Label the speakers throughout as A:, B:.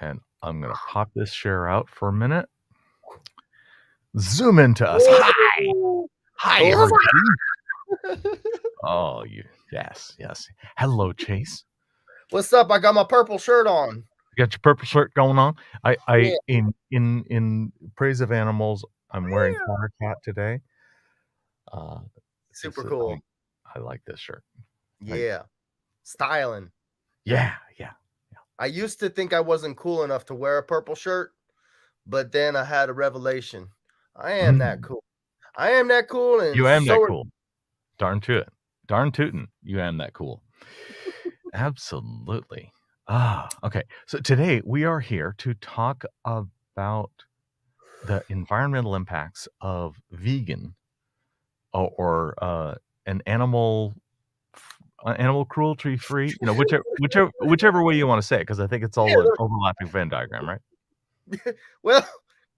A: And I'm going to pop this share out for a minute. Zoom into us. Hi. Hi, everybody. Oh, yes. Hello, Chase.
B: What's up? I got my purple shirt on.
A: You got your purple shirt going on.
B: Yeah.
A: In praise of animals, I'm wearing Counter Cat today.
B: Super cool.
A: I like this shirt.
B: Yeah. Styling.
A: Yeah.
B: I used to think I wasn't cool enough to wear a purple shirt, but then I had a revelation. I am that cool. I am that cool, and
A: you am that cool. Darn tootin'. You am that cool. Absolutely. Okay. So today we are here to talk about the environmental impacts of vegan or an animal cruelty free, whichever way you want to say it, because I think it's all an overlapping Venn diagram, right?
B: Well,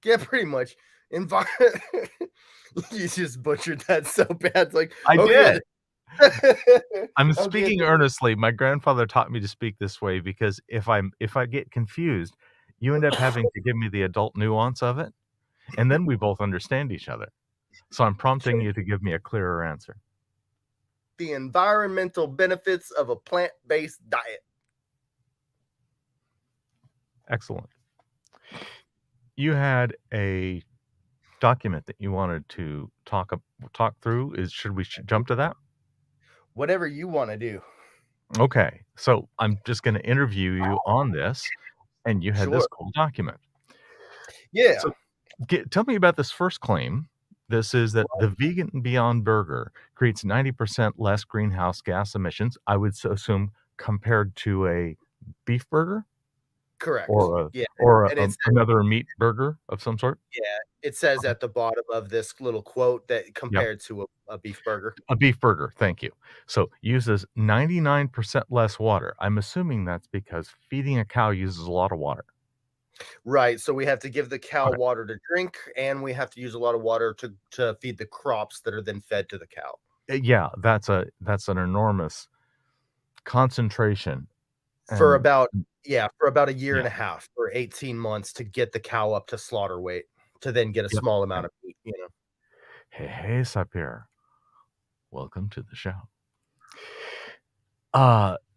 B: yeah, pretty much. You just butchered that so bad. It's like
A: I did. I'm speaking earnestly. My grandfather taught me to speak this way because if I get confused, you end up having to give me the adult nuance of it, and then we both understand each other. So I'm prompting you to give me a clearer answer.
B: The environmental benefits of a plant-based diet.
A: Excellent. You had a document that you wanted to talk through. Should we jump to that?
B: Whatever you want to do.
A: Okay. So I'm just going to interview you on this, and you had this cool document.
B: Yeah.
A: So tell me about this first claim. This is that the Vegan Beyond Burger creates 90% less greenhouse gas emissions, I would assume, compared to a beef burger?
B: Correct.
A: Or another meat burger of some sort?
B: Yeah, it says at the bottom of this little quote that compared to a beef burger.
A: A beef burger, thank you. So uses 99% less water. I'm assuming that's because feeding a cow uses a lot of water.
B: Right, so we have to give the cow water to drink, and we have to use a lot of water to feed the crops that are then fed to the cow.
A: Yeah, that's an enormous concentration.
B: For about a year and a half, or 18 months to get the cow up to slaughter weight, to then get a small amount of meat,
A: Hey, Sapir. Welcome to the show.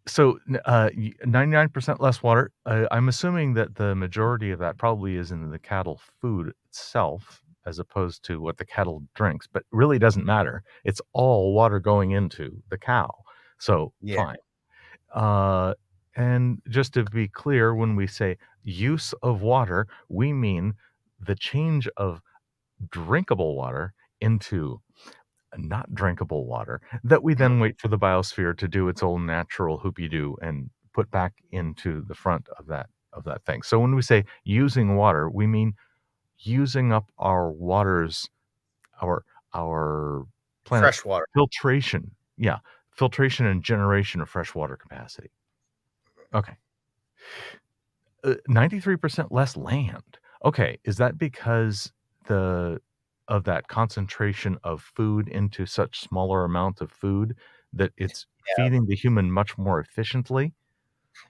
A: So 99% less water. I'm assuming that the majority of that probably is in the cattle food itself, as opposed to what the cattle drinks, but really doesn't matter. It's all water going into the cow. So fine. And just to be clear, when we say use of water, we mean the change of drinkable water into not drinkable water that we then wait for the biosphere to do its own natural hoopy-doo and put back into the front of that thing. So when we say using water, we mean using up our waters, our planet's
B: fresh water
A: filtration. Yeah, filtration and generation of fresh water capacity. Okay. 93% less land. Okay, is that because of that concentration of food into such smaller amounts of food that it's feeding the human much more efficiently?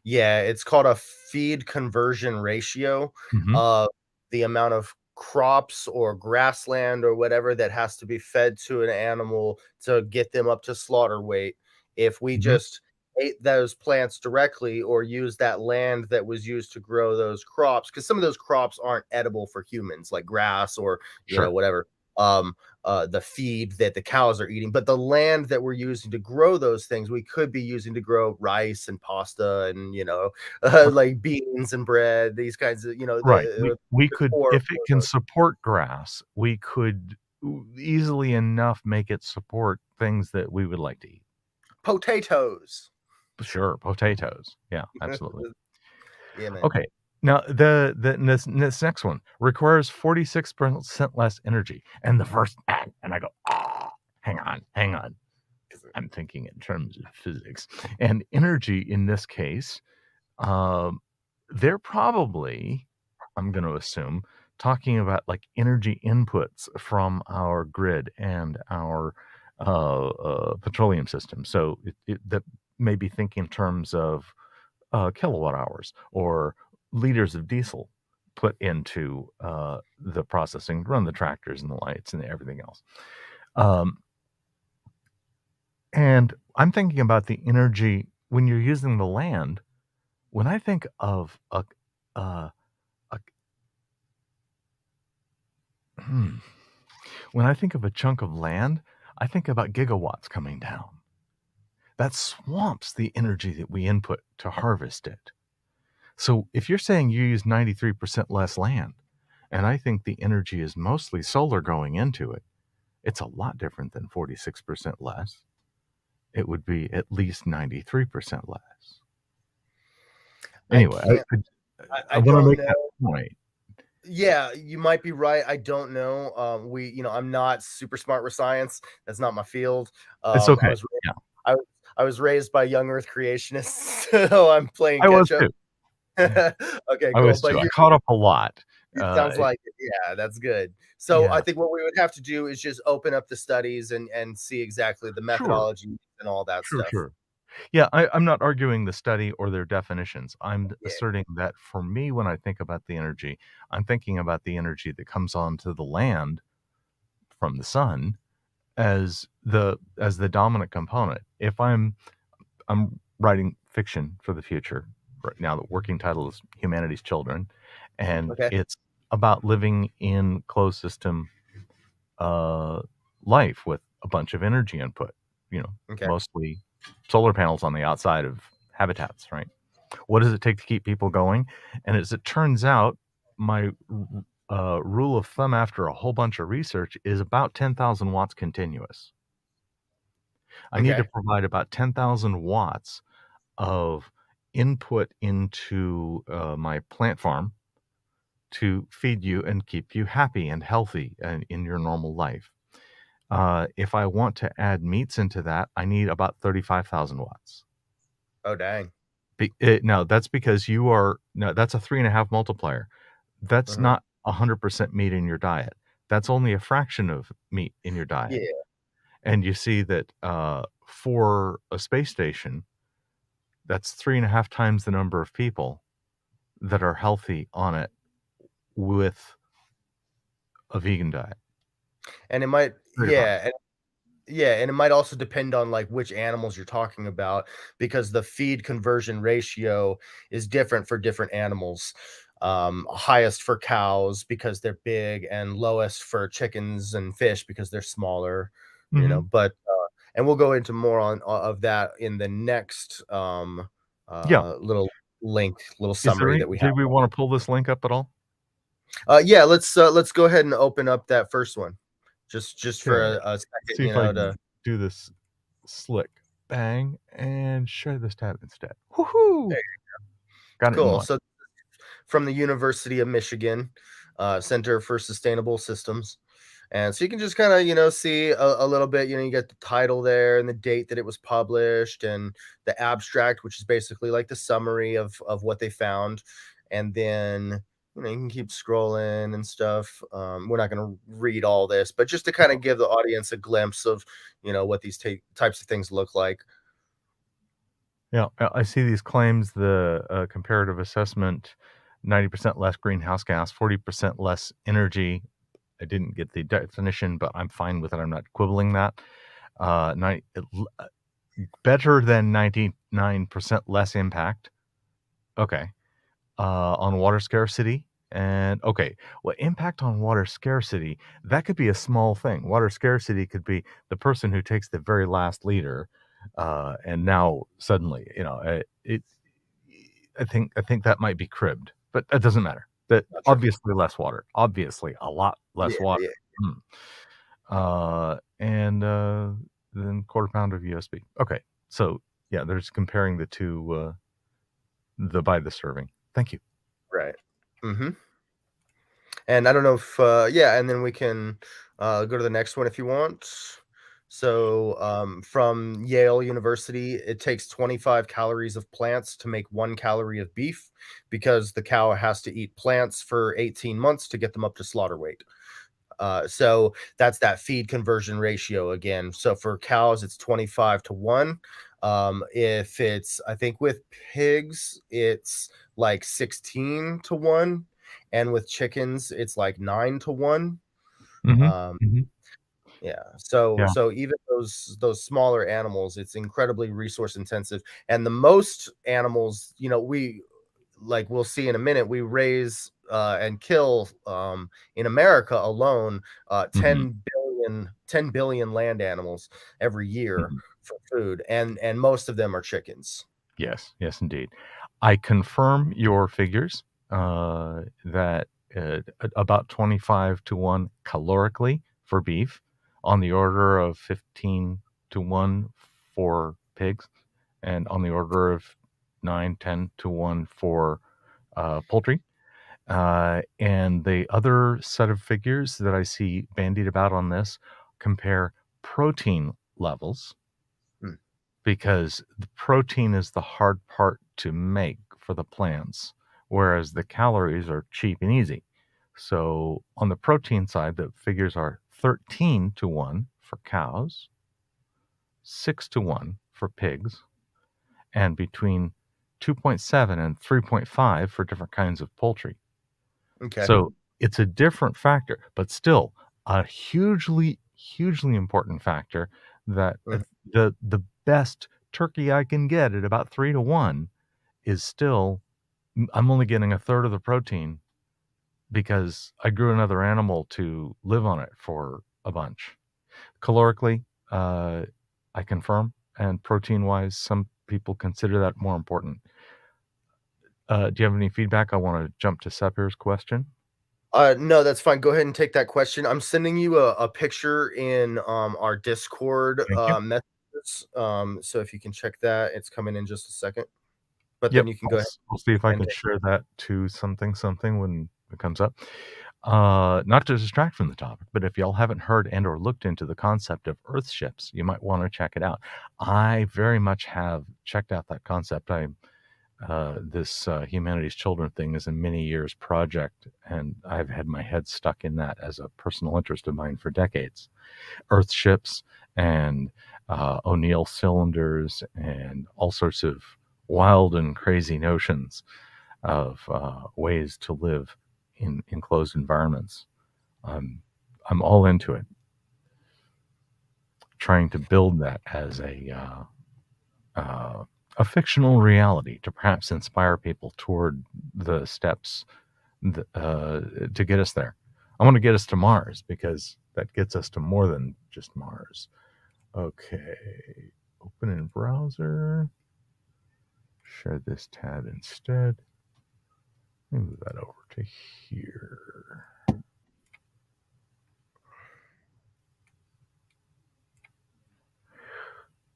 B: Yeah, it's called a feed conversion ratio of the amount of crops or grassland or whatever that has to be fed to an animal to get them up to slaughter weight. If we just ate those plants directly or use that land that was used to grow those crops, because some of those crops aren't edible for humans, like grass or whatever, the feed that the cows are eating, but the land that we're using to grow those things we could be using to grow rice and pasta and like beans and bread, these kinds of
A: right. We could, if it can support grass, we could easily enough make it support things that we would like to eat.
B: Potatoes.
A: Sure, potatoes. Yeah, absolutely.
B: Yeah, man.
A: Okay. Now this next one requires 46% less energy. And the first and I go, hang on. I'm thinking in terms of physics. And energy in this case, they're probably, I'm going to assume, talking about like energy inputs from our grid and our petroleum system. So that maybe think in terms of kilowatt hours or liters of diesel put into the processing, run the tractors and the lights and everything else. And I'm thinking about the energy when you're using the land. When I think of uh, a when I think of a chunk of land, I think about gigawatts coming down. That swamps the energy that we input to harvest it. So if you're saying you use 93% less land, and I think the energy is mostly solar going into it, it's a lot different than 46% less. It would be at least 93% less.
B: I
A: Anyway,
B: can't.
A: I
B: I
A: want to
B: don't
A: make
B: know.
A: that point.
B: Yeah, you might be right. I don't know. I'm not super smart with science. That's not my field.
A: It's
B: I
A: okay.
B: was
A: Yeah,
B: I, was- I was raised by young Earth creationists, so I'm playing
A: I was
B: catch up.
A: too.
B: Okay,
A: I
B: cool.
A: was
B: But
A: too. I
B: you
A: caught up a lot.
B: It sounds like it. Yeah, that's good. So I
A: Yeah,
B: think what we would have to do is just open up the studies and see exactly the
A: sure,
B: methodology and all that
A: sure,
B: stuff.
A: sure. Yeah, I'm not arguing the study or their definitions. I'm
B: Yeah.
A: asserting that for me, when I think about the energy, I'm thinking about the energy that comes onto the land from the sun as the dominant component. If I'm writing fiction for the future right now, the working title is Humanity's Children, and
B: Okay.
A: it's about living in closed system uh, life with a bunch of energy input,
B: Okay.
A: mostly solar panels on the outside of habitats, right? What does it take to keep people going? And as it turns out, my rule of thumb after a whole bunch of research is about 10,000 watts continuous. I need to
B: Okay.
A: provide about 10,000 watts of input into my plant farm to feed you and keep you happy and healthy and in your normal life. If I want to add meats into that, I need about 35,000 watts.
B: Oh dang.
A: No, that's because no, that's a 3.5 multiplier. That's
B: Uh-huh.
A: not 100% meat in your diet. That's only a fraction of meat in your diet.
B: Yeah.
A: And you see that for a space station, that's 3.5 times the number of people that are healthy on it with a vegan diet.
B: And it might
A: 3 to 5.
B: and it might also depend on like which animals you're talking about because the feed conversion ratio is different for different animals. Highest for cows because they're big and lowest for chickens and fish because they're smaller,
A: Mhm.
B: but and we'll go into more on of that in the next
A: Yeah.
B: little
A: Is there
B: summary
A: any
B: that we have.
A: did we wanna pull this link up at all?
B: Yeah, let's go ahead and open up that first one. Just for
A: Okay.
B: a second,
A: See if I
B: to
A: can do this slick. Bang, and share this tab instead. Woohoo! Got it in
B: cool.
A: one.
B: So from the University of Michigan, Center for Sustainable Systems. And so you can just kind of, see a little bit, you get the title there and the date that it was published and the abstract, which is basically like the summary of what they found. And then, you can keep scrolling and stuff. We're not going to read all this, but just to kind of give the audience a glimpse of, what these types of things look like.
A: Yeah, I see these claims, the comparative assessment, 90% less greenhouse gas, 40% less energy. I didn't get the definition, but I'm fine with it. I'm not quibbling that. Uh, nine, better than 99% less impact. Okay. On water scarcity. And okay, well, impact on water scarcity, that could be a small thing. Water scarcity could be the person who takes the very last liter, and now suddenly, I think that might be cribbed, but that doesn't matter. That
B: Gotcha.
A: obviously less water, obviously a lot
B: Yeah,
A: less water.
B: yeah.
A: Mm. And then quarter pound of USB. Okay, so yeah, they're just comparing the two, the by the serving. Thank you.
B: Right. Hmm. And I don't know if, and then we can go to the next one if you want. So, from Yale University, it takes 25 calories of plants to make 1 calorie of beef because the cow has to eat plants for 18 months to get them up to slaughter weight. So that's that feed conversion ratio again. So for cows, it's 25 to 1. If it's, I think with pigs, it's like 16 to 1, and with chickens, it's like 9 to 1.
A: Mhm.
B: Um,
A: Mhm.
B: yeah, so
A: Yeah.
B: even those smaller animals, it's incredibly resource intensive, and the most animals, we'll see in a minute, we raise, and kill, in America alone,
A: Mhm.
B: 10 billion land animals every year
A: Mhm.
B: for food, and most of them are chickens.
A: Yes. Yes, indeed. I confirm your figures, that, about 25 to 1 calorically for beef, on the order of 15 to 1 for pigs, and on the order of 9, 10 to 1 for, poultry. And the other set of figures that I see bandied about on this compare protein levels,
B: Mm,
A: because the protein is the hard part to make for the plants, whereas the calories are cheap and easy. So on the protein side, the figures are 13 to 1 for cows, 6 to 1 for pigs, and between 2.7 and 3.5 for different kinds of poultry.
B: okay.
A: So it's a different factor, but still a hugely, hugely important factor that
B: Mhm.
A: the best turkey I can get at about 3 to 1 is still I'm only getting a third of the protein because I grew another animal to live on it for a bunch. Calorically, uh, I confirm, and protein-wise, some people consider that more important. Do you have any feedback? I wanna jump to Sapir's question.
B: No, that's fine. Go ahead and take that question. I'm sending you a picture in our Discord
A: Thank you.
B: messages. So if you can check that, it's coming in just a second. But then
A: Yep,
B: you can go ahead
A: I'll see if I
B: and
A: can
B: take.
A: share that to something when it comes up. Not to distract from the topic, but if y'all haven't heard and or looked into the concept of Earth ships, you might wanna check it out. I very much have checked out that concept. This Humanities Children thing is a many years project, and I've had my head stuck in that as a personal interest of mine for decades. Earth ships and O'Neill cylinders and all sorts of wild and crazy notions of ways to live in enclosed environments. I'm I'm all into it, trying to build that as a fictional reality to perhaps inspire people toward the steps to get us there. I want to get us to Mars because that gets us to more than just Mars. Okay, open in browser. Share this tab instead. Let me move that over to here.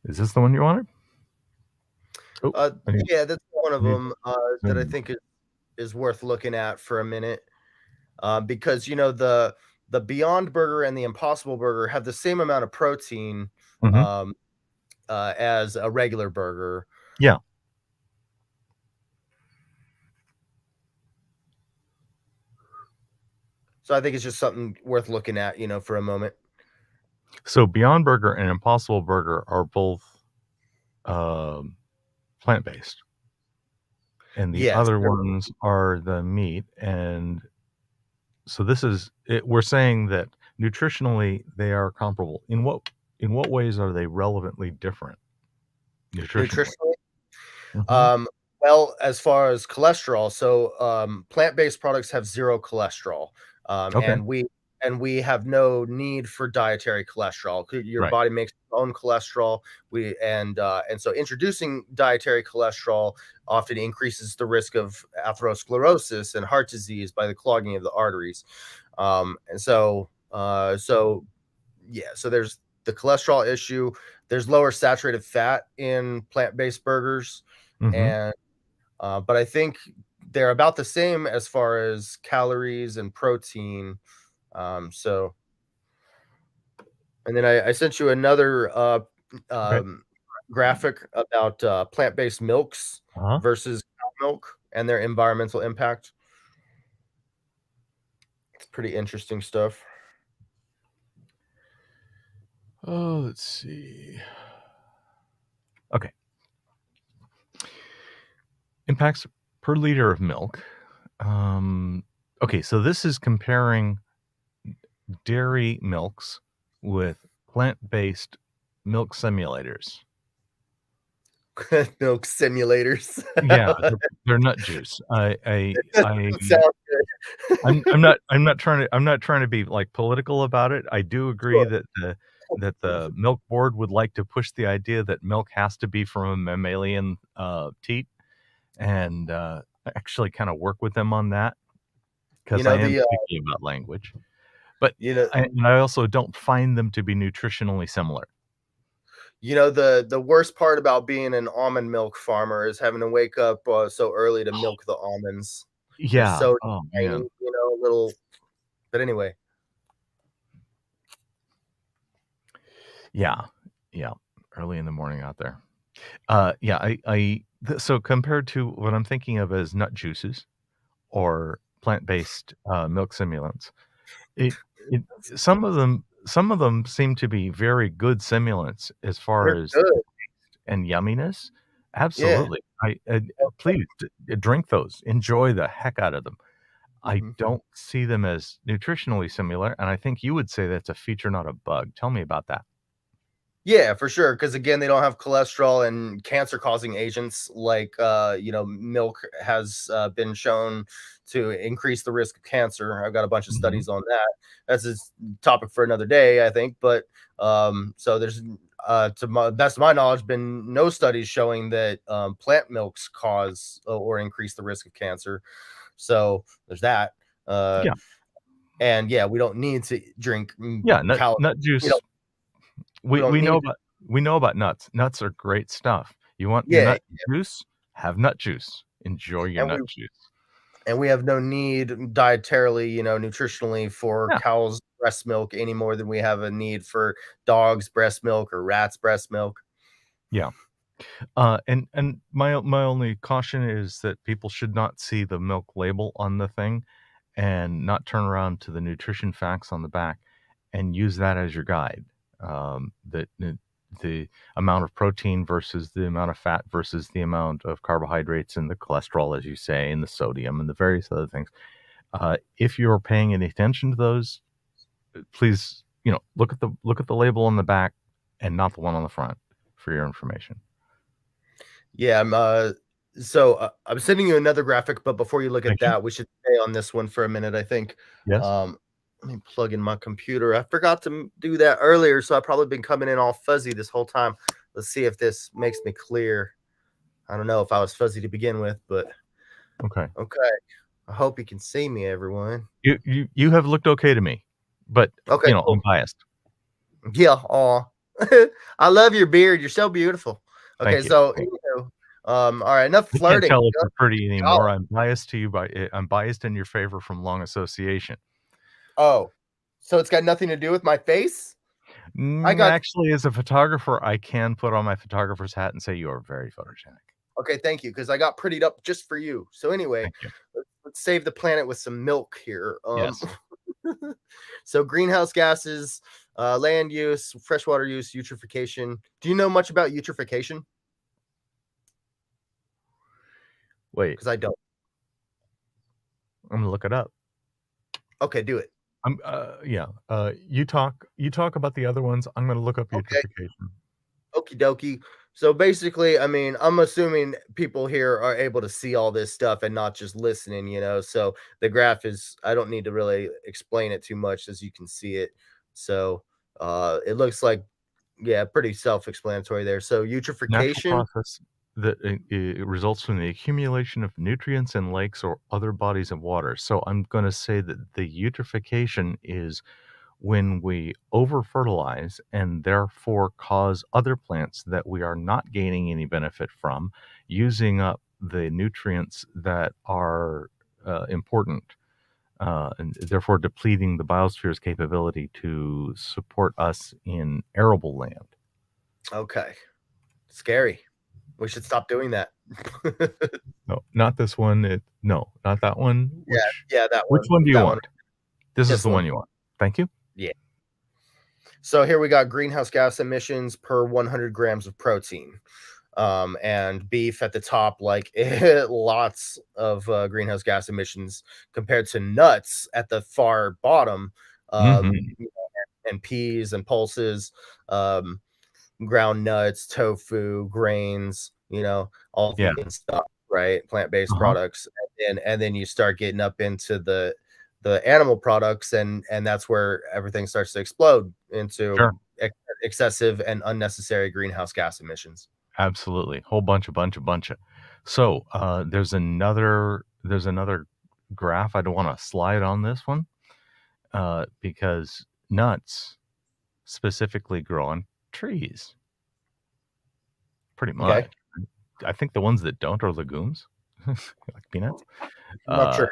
A: Is this the one you wanted? Oh,
B: Uh,
A: I need,
B: yeah, that's one of
A: I need
B: them that I
A: Zoom.
B: think is worth looking at for a minute. Because the Beyond Burger and the Impossible Burger have the same amount of protein
A: Hmm.
B: um, as a regular burger.
A: Yeah.
B: So I think it's just something worth looking at, for a moment.
A: So Beyond Burger and Impossible Burger are both um, plant based, and the
B: Yes.
A: other ones are the meat. And so this is it, we're saying that nutritionally they are comparable. In what ways are they relevantly different nutritionally?
B: Nutritionally.
A: Hmm.
B: Um, well, as far as cholesterol, so plant-based products have zero cholesterol,
A: Okay.
B: and we have no need for dietary cholesterol. Your
A: Right.
B: body makes its own cholesterol. And so introducing dietary cholesterol often increases the risk of atherosclerosis and heart disease by the clogging of the arteries. So yeah, so there's the cholesterol issue. There's lower saturated fat in plant-based burgers,
A: Hmm.
B: and but I think they're about the same as far as calories and protein. So, and then I sent you another
A: Okay.
B: graphic about plant-based milks
A: Uh-huh.
B: versus cow milk and their environmental impact. It's pretty interesting stuff.
A: Oh, let's see. Okay. Impacts per liter of milk. Okay, so this is comparing dairy milks with plant-based milk simulators.
B: Milk simulators.
A: Yeah, they're nut juice.
B: It doesn't sound good.
A: I'm not trying to be, like, political about it. I do agree
B: Sure.
A: that the milk board would like to push the idea that milk has to be from a mammalian, teat, and, I actually kinda work with them on that
B: You
A: because I
B: know,
A: am
B: the,
A: picky about language. But
B: you know
A: I also don't find them to be nutritionally similar.
B: the worst part about being an almond milk farmer is having to wake up, so early to milk the almonds. They're
A: Yeah.
B: so
A: Oh,
B: tiny,
A: man.
B: little but anyway.
A: Yeah. Yeah. Early in the morning out there. Yeah, so compared to what I'm thinking of as nut juices or plant-based, milk simulants, it it some of them seem to be very good simulants as far
B: They're
A: as
B: good.
A: and yumminess.
B: Yeah.
A: Absolutely. Please drink those. Enjoy the heck out of them. I
B: Mhm.
A: don't see them as nutritionally similar, and I think you would say that's a feature, not a bug. Tell me about that.
B: Yeah, for sure. Because again, they don't have cholesterol and cancer-causing agents like, milk has, been shown to increase the risk of cancer. I've got a bunch of
A: Mhm.
B: studies on that. That's a topic for another day, I think, but, so there's, to my best of my knowledge, been no studies showing that, plant milks cause or increase the risk of cancer. So, there's that. Uh,
A: Yeah.
B: and yeah, we don't need to drink,
A: Yeah,
B: cow
A: nut
B: we don't
A: juice.
B: we don't need
A: We know about nuts. Nuts are great stuff. You want
B: yeah,
A: nut juice? Have nut juice. Enjoy your
B: and
A: nut juice.
B: we have no need dietarily, nutritionally for
A: Yeah,
B: cows' breast milk any more than we have a need for dogs' breast milk or rats' breast milk.
A: yeah. And my only caution is that people should not see the milk label on the thing and not turn around to the nutrition facts on the back and use that as your guide. That the amount of protein versus the amount of fat versus the amount of carbohydrates and the cholesterol, as you say, and the sodium and the various other things. If you're paying any attention to those, please, look at the label on the back and not the one on the front for your information.
B: Yeah, I'm sending you another graphic, but before you look at
A: Thank you.
B: that, we should stay on this one for a minute, I think.
A: Yes.
B: Um, Let me plug in my computer. I forgot to do that earlier, so I've probably been coming in all fuzzy this whole time. Let's see if this makes me clear. I don't know if I was fuzzy to begin with, but
A: Okay.
B: okay. I hope you can see me, everyone.
A: You have looked okay to me, but,
B: Okay,
A: I'm
B: cool.
A: biased.
B: Yeah, aw. I love your beard. You're so beautiful. Okay,
A: Thank you.
B: so
A: Thank
B: anywho, all right, enough
A: I can't
B: flirting.
A: tell if you're pretty
B: Oh,
A: anymore. I'm biased in your favor from long association.
B: oh, so it's got nothing to do with my face? I got
A: Actually, as a photographer, I can put on my photographer's hat and say you are very photogenic.
B: okay, thank you, because I got prettied up just for you. So anyway,
A: Thank you.
B: let's save the planet with some milk here.
A: Yes.
B: So greenhouse gases, land use, freshwater use, eutrophication. Do you know much about eutrophication?
A: Wait,
B: Because I don't.
A: I'm gonna look it up.
B: Okay, do it.
A: Yeah. You talk about the other ones. I'm gonna look up
B: Okay.
A: eutrophication.
B: Okie dokie. So basically, I mean, I'm assuming people here are able to see all this stuff and not just listening, So the graph is, I don't need to really explain it too much as you can see it. So it looks like, yeah, pretty self-explanatory there. So
A: Natural
B: eutrophication,
A: process that it results from the accumulation of nutrients in lakes or other bodies of water. So I'm gonna say that the eutrophication is when we over fertilize and therefore cause other plants that we are not gaining any benefit from using up the nutrients that are important, and therefore depleting the biosphere's capability to support us in arable land.
B: okay, scary. We should stop doing that.
A: No, not this one. No, not that one.
B: Yeah, yeah,
A: Which one do you
B: that one,
A: want? This is
B: this
A: the
B: one.
A: one you want. Thank you.
B: Yeah. So here we got greenhouse gas emissions per 100 grams of protein. and beef at the top, like lots of greenhouse gas emissions compared to nuts at the far bottom,
A: Mm-hmm.
B: and peas and pulses, um, ground nuts, tofu, grains, all
A: Yeah.
B: vegan stuff, right? Plant-based
A: Uh-huh.
B: products. And then you start getting up into the animal products, and that's where everything starts to explode into
A: Sure.
B: excessive and unnecessary greenhouse gas emissions.
A: Absolutely. Whole bunch of. So there's another graph. I don't want to slide on this one because nuts specifically grow on trees, pretty
B: Okay.
A: much. I think the ones that don't are legumes, like peanuts.
B: I'm not
A: Uh,
B: sure.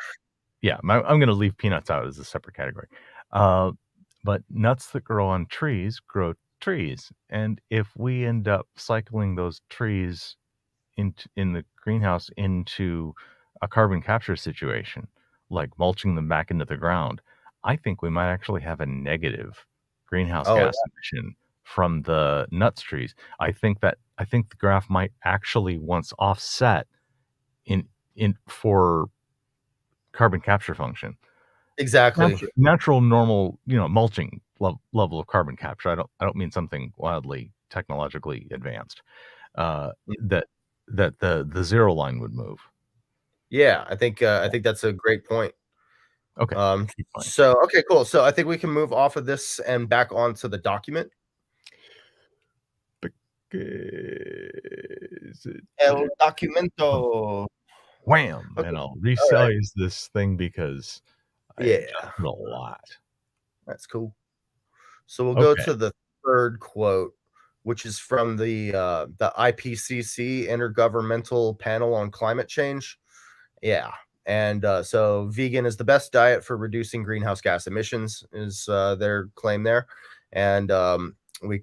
A: yeah, I'm going to leave peanuts out as a separate category. Uh, but nuts that grow trees, and if we end up cycling those trees in the greenhouse into a carbon capture situation, like mulching them back into the ground, I think we might actually have a negative greenhouse
B: Oh,
A: gas emission from the nuts trees. I think the graph might actually once offset in for carbon capture function.
B: exactly.
A: Natural normal, mulching level of carbon capture. I don't mean something wildly technologically advanced. Uh, that the zero line would move.
B: Yeah, I think that's a great point.
A: Okay, keep going.
B: So okay, cool. So I think we can move off of this and back onto the document.
A: Is it
B: El documento.
A: wham,
B: Okay,
A: and I'll
B: all right.
A: resize this thing because I
B: Yeah,
A: adjusted a lot.
B: that's cool. So we'll go
A: Okay.
B: to the third quote, which is from the IPCC Intergovernmental Panel on Climate Change. Yeah. And so vegan is the best diet for reducing greenhouse gas emissions, is their claim there. And we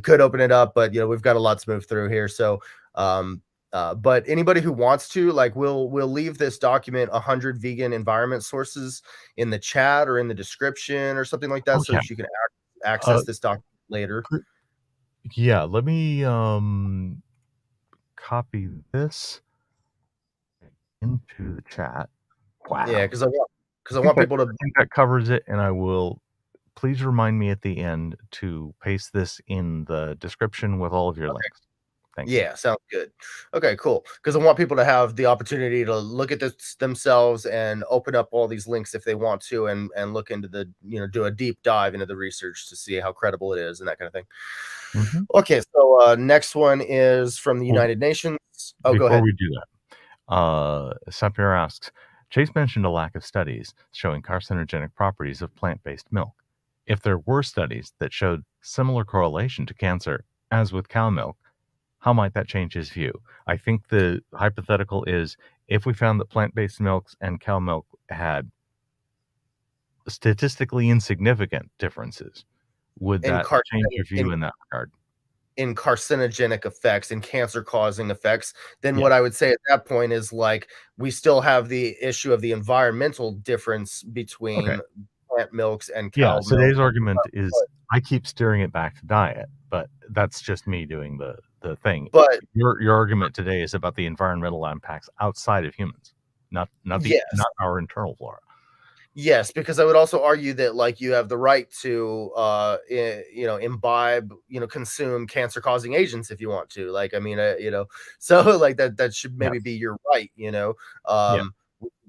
B: could open it up, but we've got a lot to move through here. So um, but anybody who wants to, like, we'll leave this document 100 vegan environment sources in the chat or in the description or something like that,
A: Oh
B: so
A: yeah.
B: that you can access
A: Uh,
B: this document later.
A: yeah. Let me copy this into the chat.
B: Yeah,
A: Wow.
B: because I
A: think
B: want
A: that
B: people to.
A: I think that covers it, and I will please remind me at the end to paste this in the description with all of your links. Thank you.
B: Yeah, sounds good. Okay, cool. Because I want people to have the opportunity to look at this themselves and open up all these links if they want to, and look into do a deep dive into the research to see how credible it is and that kind of thing.
A: Mhm.
B: Okay, so next one is from the
A: Well,
B: United Nations. Oh, go
A: before
B: ahead.
A: we do that, Sapir asks, Chase mentioned a lack of studies showing carcinogenic properties of plant-based milk. If there were studies that showed similar correlation to cancer as with cow milk, how might that change his view? I think the hypothetical is if we found that plant-based milks and cow milk had statistically insignificant differences, would
B: In
A: that
B: car
A: change your view
B: in
A: in that regard?
B: in carcinogenic effects and cancer causing effects, then
A: Yeah.
B: what I would say at that point is, like, we still have the issue of the environmental difference
A: Okay.
B: between plant milks and
A: Yeah.
B: cow
A: So
B: milk.
A: today's argument is I keep steering it back to diet, but that's just me doing the thing.
B: But
A: Your argument today is about the environmental impacts outside of humans,
B: yes,
A: not our internal flora.
B: yes, because I would also argue that, like, you have the right to imbibe, consume cancer causing agents if you want to. Like, I mean, so like that should maybe
A: Yes.
B: be your right.
A: Yeah.
B: Um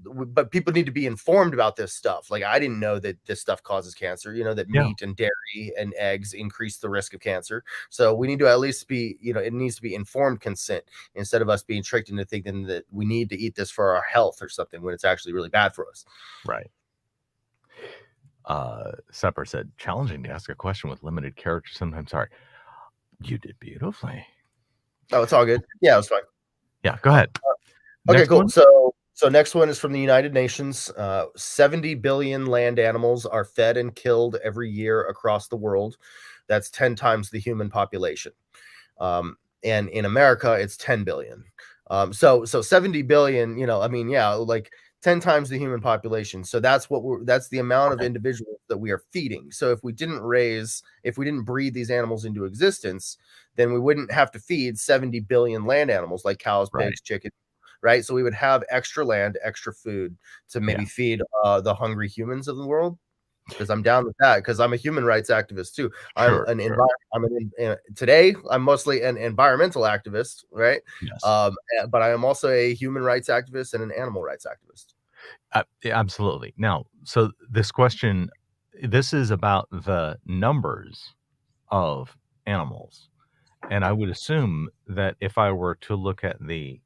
B: but people need to be informed about this stuff. Like, I didn't know that this stuff causes cancer, that
A: Yeah.
B: meat and dairy and eggs increase the risk of cancer. So we need to at least be, it needs to be informed consent, instead of us being tricked into thinking that we need to eat this for our health or something when it's actually really bad for us.
A: Right. Sepper said, challenging to ask a question with limited character sometimes. Sorry. You did beautifully.
B: Oh, it's all good. Yeah, it's fine.
A: Yeah, go ahead.
B: Okay,
A: Next
B: cool.
A: one.
B: So next one is from the United Nations. 70 billion land animals are fed and killed every year across the world. That's 10 times the human population. And in America, it's 10 billion. So 70 billion, I mean, yeah, like 10 times the human population. So that's that's the amount of
A: Okay.
B: individuals that we are feeding. So if we didn't breed these animals into existence, then we wouldn't have to feed 70 billion land animals like cows,
A: Right.
B: pigs, chickens, right? So we would have extra land, extra food to maybe
A: Yeah.
B: feed the hungry humans of the world. Because I'm down with that, because I'm a human rights activist too.
A: Sure.
B: Today I'm mostly an environmental activist, right?
A: Yes.
B: But I am also a human rights activist and an animal rights activist.
A: Yeah, absolutely. Now, so this is about the numbers of animals. And I would assume that if I were to look at the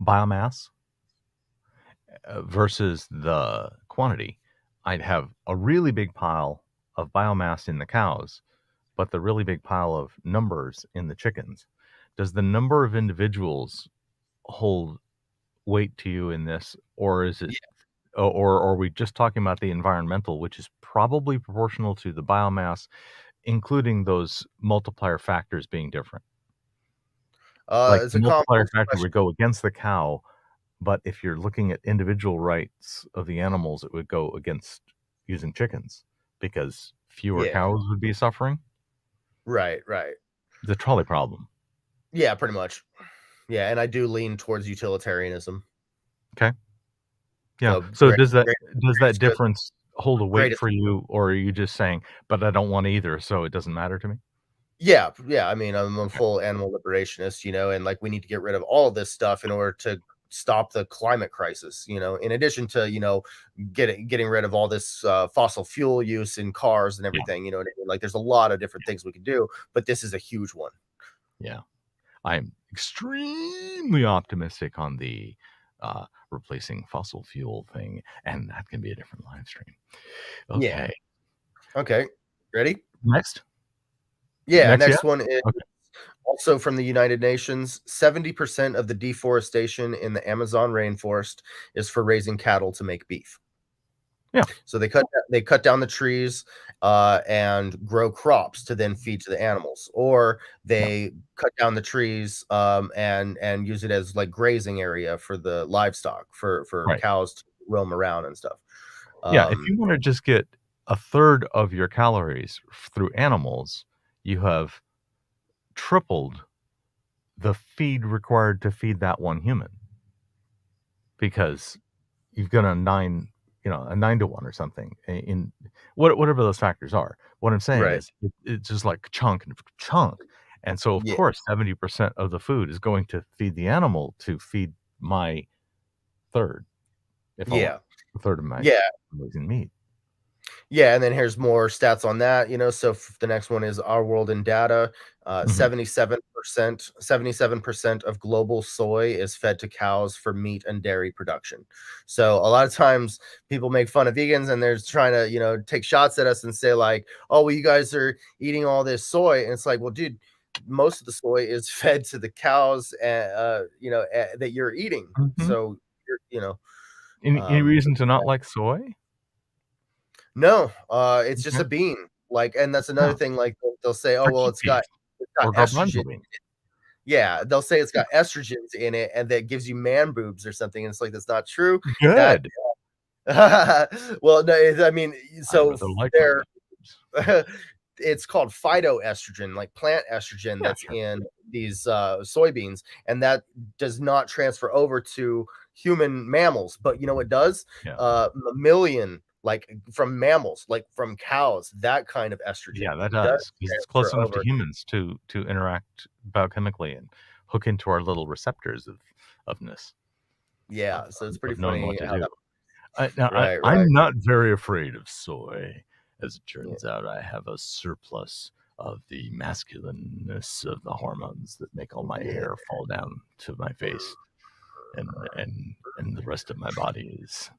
A: biomass versus the quantity, I'd have a really big pile of biomass in the cows, but the really big pile of numbers in the chickens. Does the number of individuals hold weight to you in this, or is it, or are we just talking about the environmental, which is probably proportional to the biomass, including those multiplier factors being different? Like
B: It's
A: the
B: a
A: multiplier
B: complex
A: factor
B: question.
A: would go against the cow, but if you're looking at individual rights of the animals, it would go against using chickens because fewer
B: Yeah,
A: cows would be suffering.
B: right.
A: The trolley problem.
B: Yeah, pretty much. Yeah, and I do lean towards utilitarianism.
A: Okay. Yeah.
B: So
A: So does that
B: greatest good,
A: difference hold a weight
B: greatest.
A: for you, or are you just saying, but I don't want either, so it doesn't matter to me?
B: Yeah. I mean, I'm a
A: Okay.
B: full animal liberationist, and like we need to get rid of all this stuff in order to stop the climate crisis. In addition to getting rid of all this fossil fuel use in cars and
A: Yeah.
B: everything. You know what I mean? Like, there's a lot of different things we can do, but this is a huge one.
A: Yeah. I'm extremely optimistic on the replacing fossil fuel thing, and that can be a different live stream.
B: Yeah.
A: Okay.
B: Okay. Ready?
A: Next.
B: Yeah.
A: Next, yeah.
B: Next one is
A: Okay.
B: also from the United Nations. 70% of the deforestation in the Amazon rainforest is for raising cattle to make beef.
A: Yeah.
B: So they cut down the trees and grow crops to then feed to the animals, or they cut down the trees and use it as like grazing area for the livestock for
A: Right.
B: cows to roam around and stuff.
A: Yeah. If
B: Um,
A: you want to just get a third of your calories through animals, you have tripled the feed required to feed that one human because you've got a 9 to 1 or something in whatever those factors are. What I'm saying
B: right.
A: is it's just like chunk and chunk. And so of
B: Yeah.
A: course 70% of the food is going to feed the animal to feed my third, if I want
B: Yeah.
A: a third of my
B: Yeah.
A: losing meat.
B: Yeah, and then here's more stats on that, so the next one is Our World in Data.
A: Mhm.
B: 77% of global soy is fed to cows for meat and dairy production. So a lot of times people make fun of vegans and they're trying to, take shots at us and say like, "Oh, well, you guys are eating all this soy." And it's like, "Well, dude, most of the soy is fed to the cows that you're eating."
A: Mhm.
B: So, you're,
A: Any
B: um
A: reason to not like soy?
B: No, it's just
A: Okay.
B: a bean, like, and that's another
A: Yeah.
B: thing, like, they'll say, "Oh,
A: For
B: well,
A: chickpeas
B: it's got
A: or
B: estrogen."
A: garbanzo beans.
B: Yeah, they'll say it's got estrogens in it, and that gives you man boobs or something, and it's like, that's not true. That
A: Good.
B: well, no, I mean,
A: I'd
B: so
A: rather like my
B: they're
A: man boobs.
B: it's called phytoestrogen, like plant estrogen
A: Yeah,
B: that's
A: sure.
B: in these, soybeans, and that does not transfer over to human mammals, but you know what does?
A: Yeah.
B: Mammalian, like, from mammals, like, from cows, that kind of estrogen
A: Yeah, that
B: does
A: does, 'cause it's close
B: transfer
A: enough to
B: over.
A: humans to interact biochemically and hook into our little receptors ofness
B: Yeah, so it's pretty
A: of knowing what
B: funny
A: to
B: how
A: do.
B: that.
A: I'm
B: Right.
A: not very afraid of soy. As it
B: Yeah.
A: turns out, I have a surplus of the masculineness of the hormones that make all my
B: Yeah.
A: hair fall down to my face, and the rest of my body is,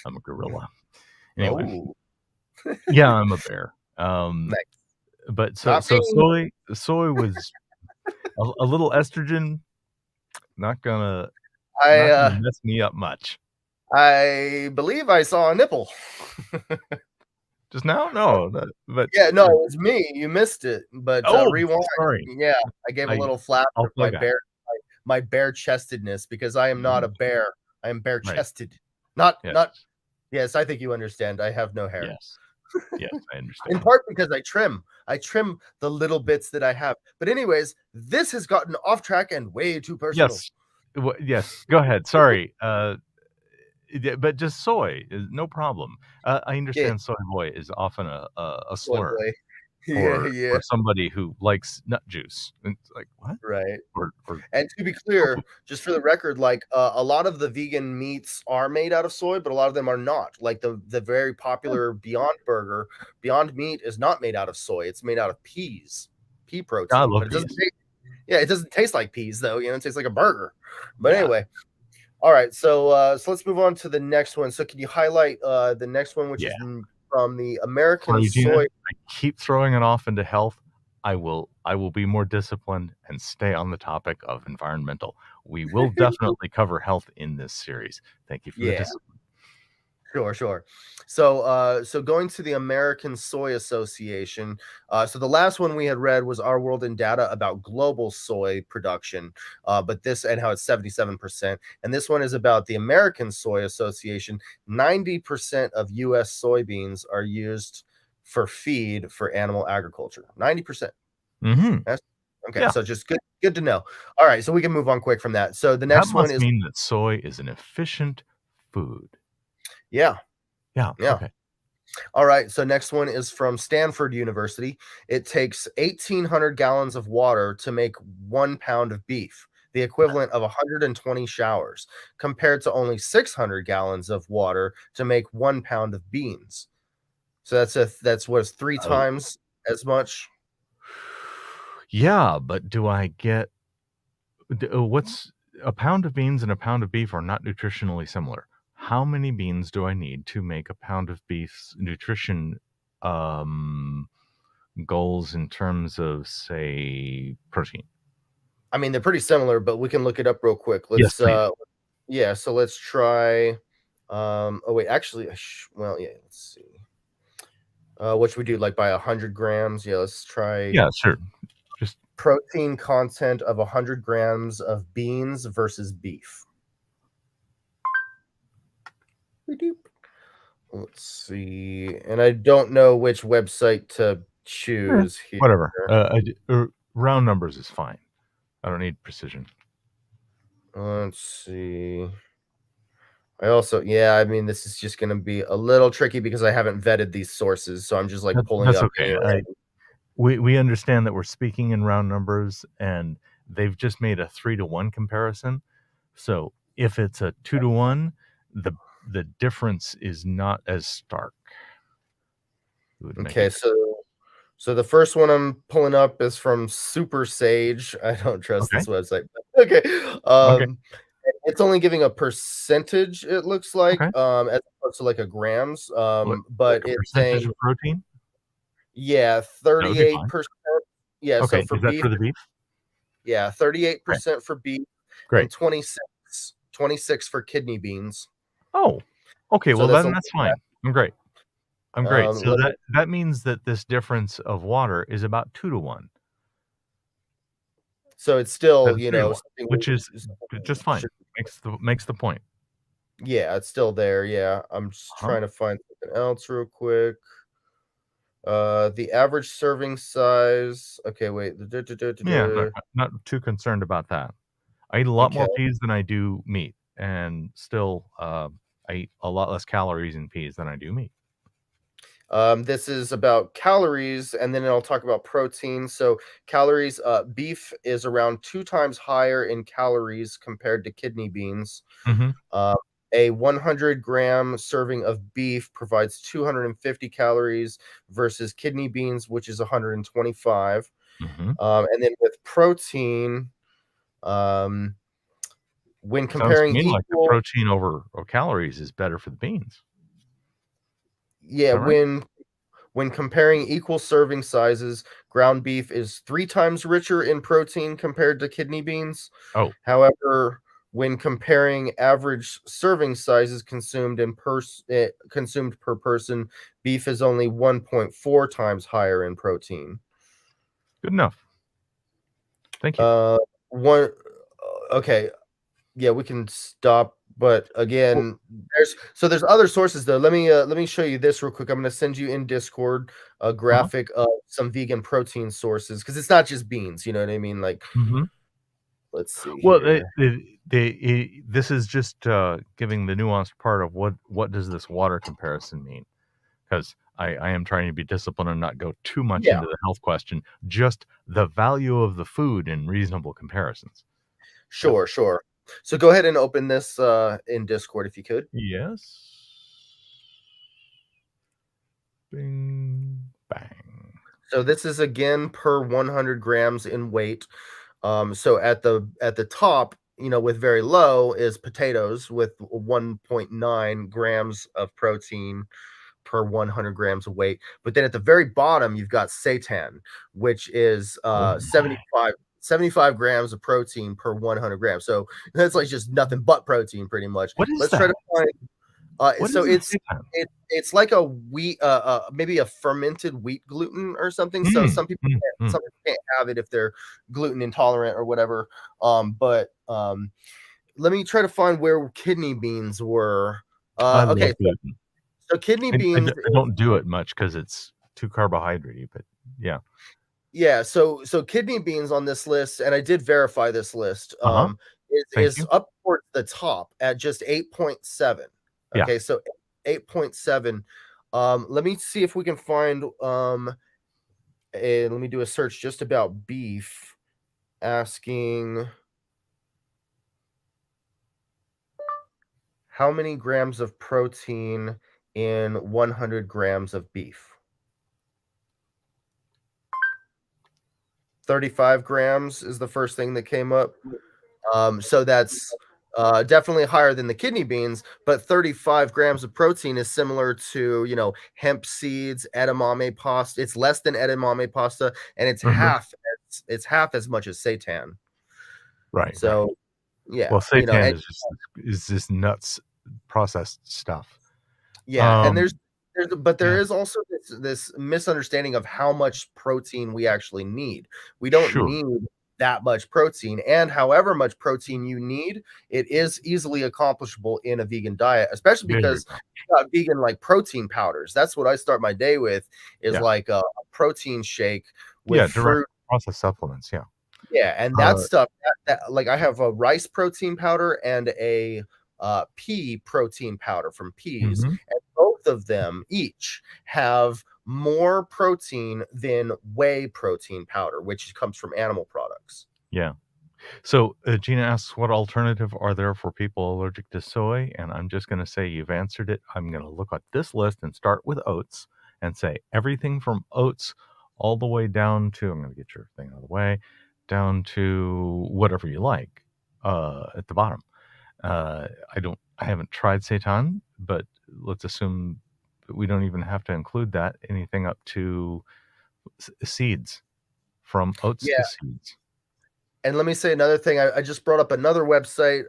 A: I'm a gorilla. Anyway,
B: Oh,
A: yeah, I'm a bear.
B: nice.
A: But so
B: Not me.
A: soy was a little estrogen, not gonna
B: I,
A: mess me up much.
B: I believe I saw a nipple.
A: Just now? No, but
B: Yeah, no, it was me. You missed it, but,
A: oh,
B: rewind.
A: sorry.
B: Yeah, I gave a
A: I
B: little flap
A: I'll
B: of my
A: plug that.
B: my bare-chestedness because I am not a
A: Mm,
B: bear. I am bare
A: Right.
B: chested. Not
A: Yes.
B: not. Yes, I think you understand. I have no hair.
A: Yes. Yes, I
B: In
A: understand.
B: part because I trim. I trim the little bits that I have. But anyways, this has gotten off track and way too personal.
A: Yes. Yes. Go ahead. Sorry. But just soy is no problem. I
B: Yeah,
A: understand soy boy is often a
B: boy,
A: slur
B: boy. Yeah,
A: for
B: yeah,
A: somebody who likes nut juice. And it's like, what?
B: right.
A: Or
B: And to be
A: tofu.
B: clear, just for the record, like a lot of the vegan meats are made out of soy, but a lot of them are not. Like the very
A: Yeah.
B: popular Beyond Burger, Beyond Meat is not made out of soy. It's made out of peas, pea
A: I
B: protein.
A: love
B: But it doesn't
A: peas.
B: taste, yeah, it doesn't taste like peas though. You know, it tastes like a burger. But
A: Yeah.
B: anyway, all right. So let's move on to the next one. So can you highlight the next one, which
A: Yeah.
B: is from the American
A: Regina,
B: Soy?
A: I keep throwing it off into health. I will be more disciplined and stay on the topic of environmental. We will definitely cover health in this series. Thank you for the
B: Yeah.
A: discipline.
B: Sure, sure. So going to the American Soy Association. So the last one we had read was Our World in Data about global soy production, but this and how it's 77%. And this one is about the American Soy Association. 90% of U.S. soybeans are used for feed for animal agriculture. 90%.
A: Mm-hmm.
B: That's okay.
A: Yeah.
B: So just good to know. All right, so we can move on quick from that. So the
A: That
B: next one
A: must
B: is
A: mean that soy is an efficient food.
B: yeah,
A: Yeah.
B: yeah.
A: Okay.
B: All right, so next one is from Stanford University. It takes 1,800 gallons of water to make 1 pound of beef, the equivalent of 120 showers, compared to only 600 gallons of water to make 1 pound of beans. So that's what is 3
A: Oh.
B: times as much.
A: Yeah, but do I get what's a pound of beans and a pound of beef are not nutritionally similar. How many beans do I need to make a pound of beef's nutrition goals in terms of, say, protein?
B: I mean, they're pretty similar, but we can look it up real quick.
A: Yes,
B: Let's
A: please.
B: yeah, so let's try oh wait, actually well, yeah, let's see. What should we do, like by 100 grams? Yeah, let's try
A: Yeah, sure. Just
B: protein content of 100 grams of beans versus beef. Let's see. And I don't know which website to choose here.
A: whatever. Round numbers is fine. I don't need precision.
B: Let's see. I mean, this is just going to be a little tricky because I haven't vetted these sources. So I'm just like pulling
A: That's
B: up.
A: okay. We understand that we're speaking in round numbers, and they've just made a 3-to-1 comparison. So if it's a 2-to-1, the difference is not as stark.
B: Okay, so the first one I'm pulling up is from Super Sage. I don't trust this website. Okay.
A: Okay.
B: It's only giving a percentage, it looks like,
A: Okay.
B: as opposed to like a grams. But
A: like
B: it's
A: percentage
B: saying
A: of protein.
B: yeah, 38%. Yeah,
A: Okay,
B: so for
A: is that
B: beef,
A: for the beef?
B: yeah, 38% for beef
A: Great.
B: and 26 for kidney beans.
A: Oh, okay.
B: So
A: Well,
B: that's
A: then that's fine. I'm great. I'm great. So that means that this difference of water is about 2-to-1.
B: So it's still,
A: That's
B: you know,
A: 3-to-1, which is just fine. Makes the point.
B: Yeah, it's still there. Yeah, I'm just trying to find something else real quick. The average serving size. Okay, wait.
A: Yeah, not too concerned about that. I eat a lot more
B: Okay.
A: peas than I do meat, and still, I eat a lot less calories in peas than I do meat.
B: This is about calories, and then I'll talk about protein. So calories, beef is around 2 times higher in calories compared to kidney beans.
A: Mhm.
B: A 100-gram serving of beef provides 250 calories versus kidney beans, which is 125.
A: Mhm.
B: And then with protein, when
A: Sounds to
B: comparing
A: me like the
B: equal,
A: protein over calories is better for the beans.
B: yeah,
A: Is that right?
B: when comparing equal serving sizes, ground beef is 3 times richer in protein compared to kidney beans.
A: Oh.
B: However, when comparing average serving sizes consumed per person, beef is only 1.4 times higher in protein.
A: Good enough. Thank you.
B: Okay. Yeah, we can stop But
A: Well,
B: again, there's other sources though. Let me show you this real quick. I'm gonna send you in Discord a
A: uh-huh.
B: graphic of some vegan protein sources because it's not just beans. You know what I mean? Like,
A: Mhm.
B: let's see
A: Well,
B: here.
A: this is just giving the nuanced part of what does this water comparison mean? Because I am trying to be disciplined and not go too much
B: Yeah,
A: into the health question. Just the value of the food in reasonable comparisons. Yeah.
B: sure, sure. So go ahead and open this in Discord if you could.
A: Yes. Bing bang.
B: So this is again per 100 grams in weight. So at the top, with very low is potatoes with 1.9 grams of protein per 100 grams of weight. But then at the very bottom, you've got seitan, which is
A: Oh my.
B: 75 grams of protein per 100 grams. So that's like just nothing but protein, pretty much.
A: What is
B: Let's try
A: that?
B: to find.
A: What
B: So
A: is a seitan?
B: it's like a wheat, maybe a fermented wheat gluten or something. So
A: Mm, mm, mm.
B: some people can't have it if they're gluten intolerant or whatever. But let me try to find where kidney beans were.
A: I
B: Okay,
A: love gluten.
B: so kidney
A: I
B: beans.
A: don't do it much because it's too carbohydrate but yeah.
B: Yeah, so kidney beans on this list, and I did verify this list,
A: Uh-huh. Thank
B: is
A: you.
B: up towards the top at just 8.7.
A: Yeah.
B: Okay, so 8.7. Let me see if we can find, let me do a search just about beef, asking how many grams of protein in 100 grams of beef? 35 grams is the first thing that came up. So that's definitely higher than the kidney beans, but 35 grams of protein is similar to, hemp seeds, edamame pasta. It's less than edamame pasta, and
A: Mhm.
B: it's half as much as seitan.
A: Right, right.
B: So yeah,
A: Well, seitan
B: and
A: is just nuts processed stuff.
B: yeah, and
A: Um,
B: there
A: yeah,
B: is also this misunderstanding of how much protein we actually need. We don't
A: sure.
B: need that much protein, and however much protein you need, it is easily accomplishable in a vegan diet, especially
A: There you
B: because
A: go.
B: you got vegan like protein powders. That's what I start my day with is
A: Yeah.
B: like a protein shake with
A: Yeah, direct
B: fruit.
A: processed supplements, yeah.
B: Yeah, and that
A: Uh,
B: stuff that like I have a rice protein powder and a pea protein powder from peas,
A: mhm.
B: and both of them each have more protein than whey protein powder, which comes from animal products.
A: Yeah. So, Gina asks, "What alternative are there for people allergic to soy?" And I'm just gonna say you've answered it. I'm gonna look at this list and start with oats and say everything from oats all the way down to I'm gonna get your thing out of the way, down to whatever you like, at the bottom. I haven't tried seitan, but let's assume that we don't even have to include that. Anything up to seeds, from oats to
B: Yeah,
A: seeds.
B: and let me say another thing. I just brought up another website,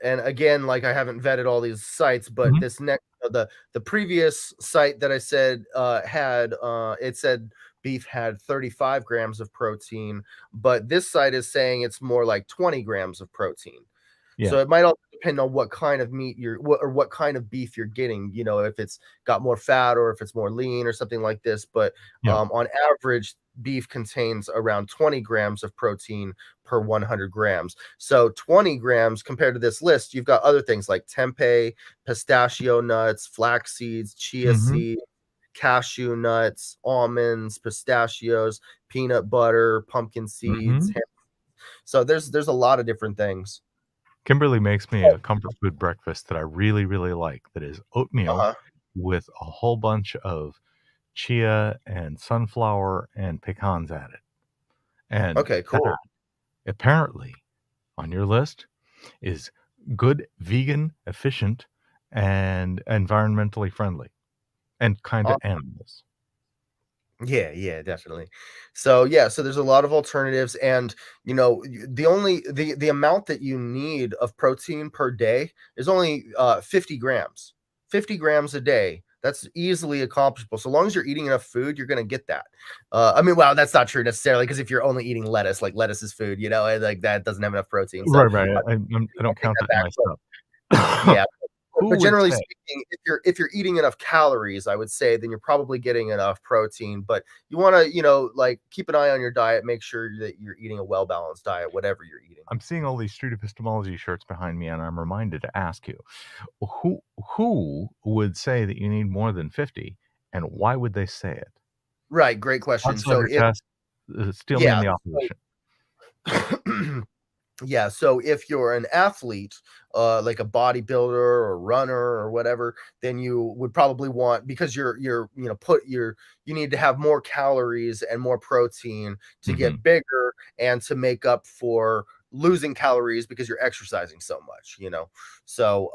B: and again, like I haven't vetted all these sites, but
A: Mhm.
B: this next the previous site that I said had it said beef had 35 grams of protein, but this site is saying it's more like 20 grams of protein.
A: Yeah.
B: So it might also depend on what kind of meat or what kind of beef you're getting. If it's got more fat or if it's more lean or something like this. But
A: Yeah.
B: on average, beef contains around 20 grams of protein per 100 grams. So 20 grams compared to this list, you've got other things like tempeh, pistachio nuts, flax seeds, chia
A: Mhm.
B: seeds, cashew nuts, almonds, pistachios, peanut butter, pumpkin seeds.
A: Mhm.
B: So there's a lot of different things.
A: Kimberly makes me a comfort food breakfast that I really, really like that is oatmeal
B: Uh-huh.
A: with a whole bunch of chia and sunflower and pecans added. And
B: Okay,
A: that
B: cool.
A: apparently on your list is good, vegan, efficient, and environmentally friendly and kind
B: Uh,
A: to animals.
B: yeah, yeah, definitely. So yeah, so there's a lot of alternatives, and the only the amount that you need of protein per day is only 50 grams. 50 grams a day. That's easily accomplishable. So long as you're eating enough food, you're gonna get that. I mean, wow, that's not true necessarily because if you're only eating lettuce, like lettuce is food, and like that doesn't have enough protein. So
A: Right, right. I don't
B: I take
A: count
B: that
A: that in
B: back.
A: my stuff.
B: Yeah,
A: Who
B: but
A: would
B: generally
A: say?
B: speaking, if you're eating enough calories, I would say then you're probably getting enough protein. But you want to, like keep an eye on your diet, make sure that you're eating a well balanced diet, whatever you're eating.
A: I'm seeing all these street epistemology shirts behind me, and I'm reminded to ask you, who who would say that you need more than 50, and why would they say it?
B: Right, great question. So
A: Odds-liver
B: if
A: test, steel me in
B: yeah,
A: the opposition.
B: so yeah, so if you're an athlete, like a bodybuilder or runner or whatever, then you would probably want because you're you need to have more calories and more protein to
A: Mhm.
B: get bigger and to make up for losing calories because you're exercising so much. So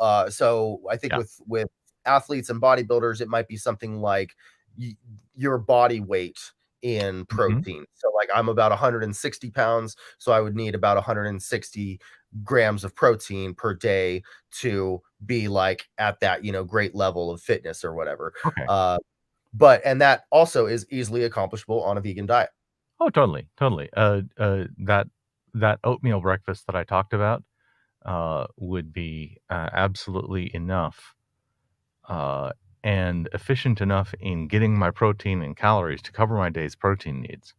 B: I think
A: Yeah.
B: with athletes and bodybuilders, it might be something like your body weight in
A: Mhm.
B: protein. So like I'm about 160 pounds, so I would need about 160 grams of protein per day to be like at that, great level of fitness or whatever.
A: Okay.
B: And that also is easily accomplishable on a vegan diet.
A: Oh, totally, totally. That oatmeal breakfast that I talked about, would be, absolutely enough, uh, and efficient enough in getting my protein and calories to cover my day's protein needs.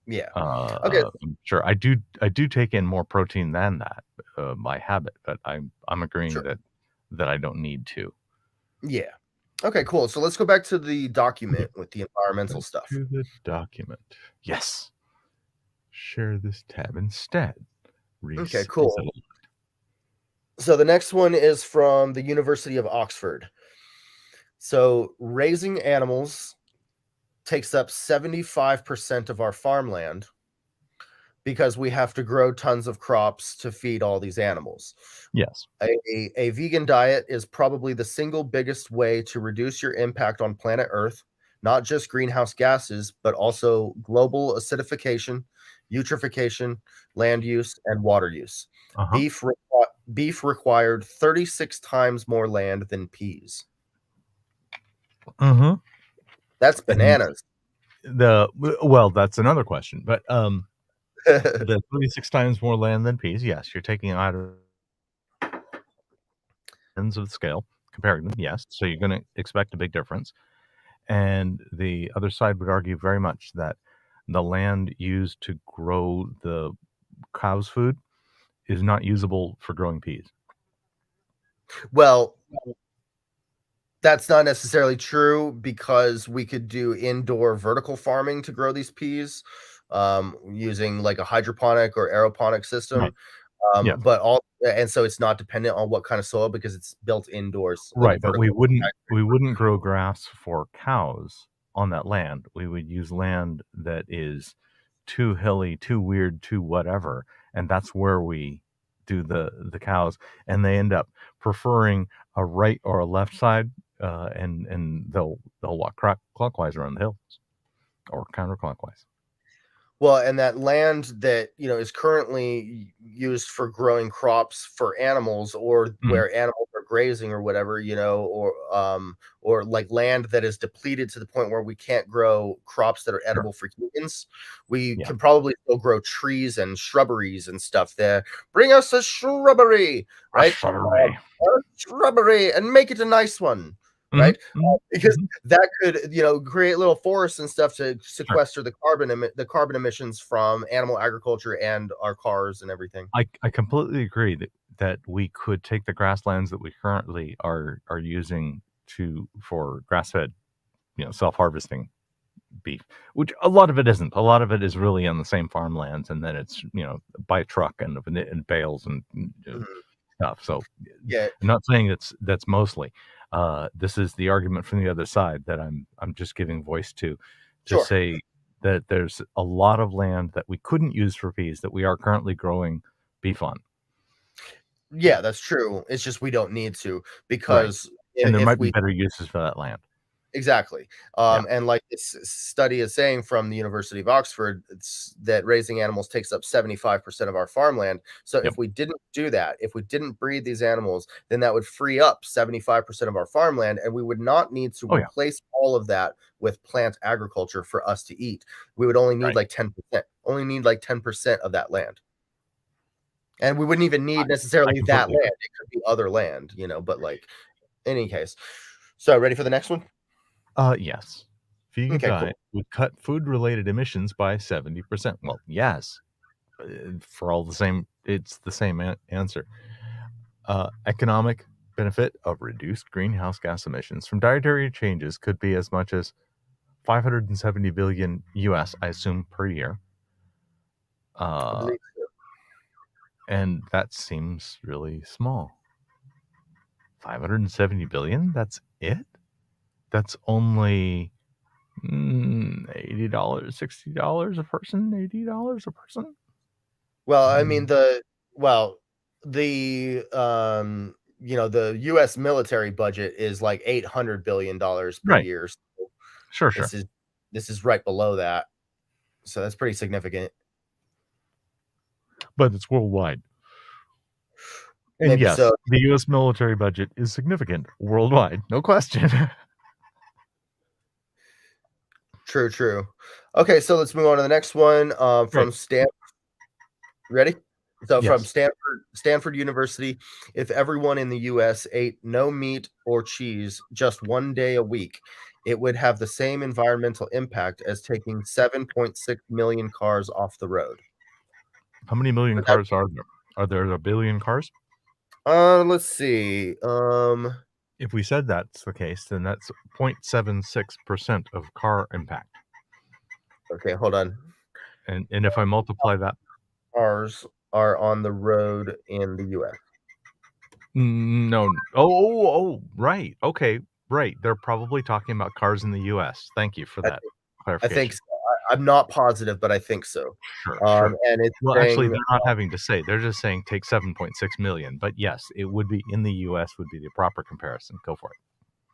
B: Yeah. Okay.
A: I'm sure I do take in more protein than that, by habit, but I'm agreeing
B: Sure.
A: that I don't need to.
B: Yeah. Okay, cool. So let's go back to the
A: Okay,
B: document with the environmental
A: back
B: stuff.
A: to the document. Yes. Share this tab instead.
B: Okay,
A: Reese is
B: cool. So the next one is from the University of Oxford. So raising animals takes up 75% of our farmland because we have to grow tons of crops to feed all these animals.
A: yes.
B: A vegan diet is probably the single biggest way to reduce your impact on planet Earth, not just greenhouse gases, but also global acidification, eutrophication, land use, and water use.
A: Uh-huh.
B: Beef required 36 times more land than peas.
A: Mhm.
B: That's
A: And
B: bananas.
A: well, that's another question, but, the 36 times more land than peas, yes, you're taking out of ends of the scale, comparing them, yes, so you're gonna expect a big difference, and the other side would argue very much that the land used to grow the cow's food is not usable for growing peas.
B: Well, that's not necessarily true because we could do indoor vertical farming to grow these peas, using like a hydroponic or aeroponic
A: Right.
B: system.
A: Yes.
B: But all and so it's not dependent on what kind of soil because it's built indoors, like a
A: Right, but we
B: vertical.
A: wouldn't grow grass for cows on that land. We would use land that is too hilly, too weird, too whatever, and that's where we do the cows, and they end up preferring a right or a left side, and they'll walk clockwise around the hills or counterclockwise.
B: Well, and that land that, is currently used for growing crops for animals or
A: Mhm.
B: where animals are grazing or whatever, or like land that is depleted to the point where we can't grow crops that are
A: Sure.
B: edible for humans. We
A: Yeah.
B: can probably still grow trees and shrubberies and stuff there. Bring us a shrubbery,
A: A
B: right?
A: strawberry.
B: A shrubbery and make it a nice one,
A: Mhm,
B: right?
A: mhm,
B: Because
A: mhm.
B: that could, create little forests and stuff to
A: Sure.
B: sequester the carbon emissions from animal agriculture and our cars and everything.
A: I completely agree that we could take the grasslands that we currently are using for grass-fed, self-harvesting beef, which a lot of it isn't. A lot of it is really on the same farmlands, and then it's, by truck and bales and,
B: Mhm.
A: stuff. So,
B: Yeah,
A: I'm not saying that's mostly. This is the argument from the other side that I'm just giving voice to
B: sure.
A: say that there's a lot of land that we couldn't use for peas that we are currently growing beef on.
B: Yeah, that's true. It's just we don't need to
A: Right.
B: because
A: And there
B: if
A: might be
B: we
A: better uses for that land.
B: exactly.
A: Yeah.
B: And like this study is saying from the University of Oxford, it's that raising animals takes up 75% of our farmland. So
A: Yep.
B: if we didn't do that, if we didn't breed these animals, then that would free up 75% of our farmland, and we would not need to
A: Oh, yeah.
B: replace all of that with plant agriculture for us to eat. We would only need
A: Right.
B: like 10%, only need like 10% of that land. And we wouldn't even need necessarily that
A: completely
B: land. It could be other land, but like in any case. So ready for the next one?
A: Yes. Vegan
B: Okay, cool.
A: diet would cut food-related emissions by 70%. Well, yes, for all the same, it's the same answer. Economic benefit of reduced greenhouse gas emissions from dietary changes could be as much as 570 billion US, I assume, per year.
B: I believe so.
A: And that seems really small. 570 billion? That's it? That's only $80, $60 a person, $80 a person.
B: Well, I mean the the US military budget is like $800 billion per
A: Right.
B: year. So
A: Sure.
B: this is right below that. So that's pretty significant.
A: But it's worldwide. And
B: Maybe
A: yes,
B: so.
A: the US military budget is significant worldwide, no question.
B: True. Okay, so let's move on to the next one.
A: Right.
B: From Stanford. Ready? So from
A: Yes.
B: Stanford University, if everyone in the US ate no meat or cheese just one day a week, it would have the same environmental impact as taking 7.6 million cars off the road.
A: How many million
B: Would that
A: cars are there? Are there a billion cars?
B: let's see.
A: If we said that's the case, then that's 0.76% of car impact.
B: Okay, hold on.
A: And if I multiply that,
B: Cars are on the road in the US.
A: no. Oh, right. Okay, right. They're probably talking about cars in the US. Thank you for
B: I
A: that
B: I think
A: clarification.
B: so. I'm not positive, but I think so.
A: Sure.
B: And it's
A: Well, actually,
B: saying
A: they're not having to say. They're just saying take 7.6 million. But yes, it would be in the US would be the proper comparison. Go for it.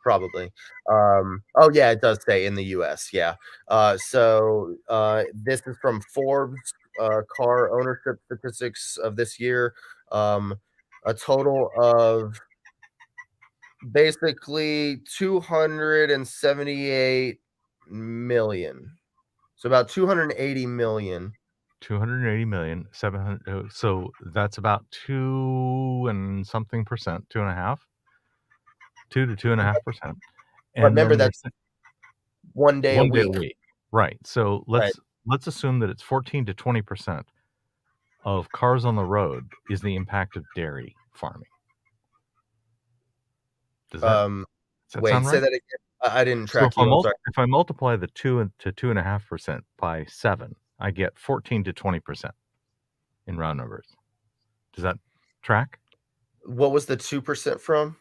B: probably. Oh yeah, it does say in the US. Yeah. This is from Forbes car ownership statistics of this year. A total of basically 278 million. So about 280 million.
A: 280 million, 700. So that's about 2 and something percent, 2.5, 2 to 2.5%.
B: But
A: And
B: remember
A: then
B: that's
A: there's
B: one day a
A: 1 day a
B: week.
A: week. Right. So
B: Right.
A: let's assume that it's 14 to 20% of cars on the road is the impact of dairy farming. Does that
B: Wait,
A: sound
B: say
A: right?
B: that again. I didn't
A: So
B: track you. I'm sorry.
A: if I multiply the 2 to 2.5% by 7, I get 14 to 20% in round numbers. Does that track?
B: What was the 2% from?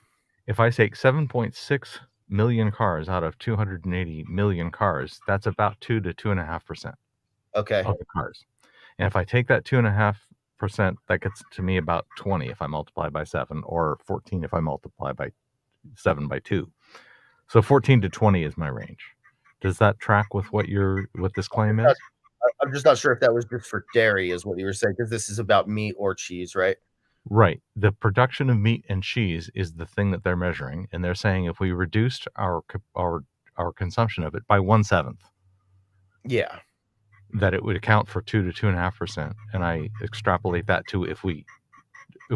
A: If I take 7.6 million cars out of 280 million cars, that's about 2 to 2.5%
B: Okay.
A: of the cars. And if I take that 2.5%, that gets to me about 20 if I multiply by 7, or 14 if I multiply by 7 by 2. So 14 to 20 is my range. Does that track with what this claim is?
B: I'm just not sure if that was just for dairy is what you were saying, because this is about meat or cheese, right?
A: Right. The production of meat and cheese is the thing that they're measuring, and they're saying if we reduced our consumption of it by 1/7,
B: Yeah.
A: that it would account for 2 to 2.5%. And I extrapolate that to if we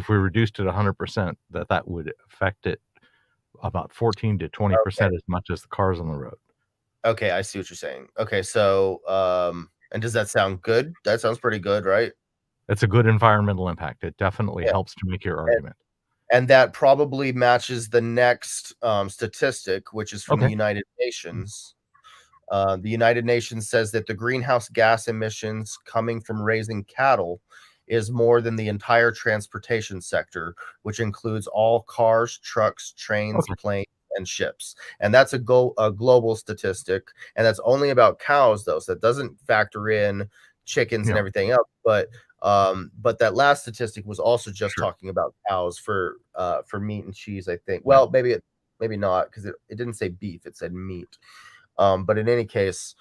A: reduced it 100%, that would affect it about 14 to 20% as much as the cars on the road.
B: Okay, I see what you're saying. Okay, so and does that sound good? That sounds pretty good, right?
A: It's a good environmental impact. It definitely
B: Yeah.
A: helps to make your argument.
B: And that probably matches the next statistic, which is from the
A: Okay.
B: United Nations. The United Nations says that the greenhouse gas emissions coming from raising cattle is more than the entire transportation sector, which includes all cars, trucks, trains,
A: Okay.
B: planes, and ships. And that's a global statistic. And that's only about cows, though. So that doesn't factor in chickens and
A: Yeah.
B: everything else. But that last statistic was also just
A: Sure.
B: talking about cows for meat and cheese, I think.
A: Yeah.
B: Well, maybe not, because it didn't say beef, it said meat. But in any case,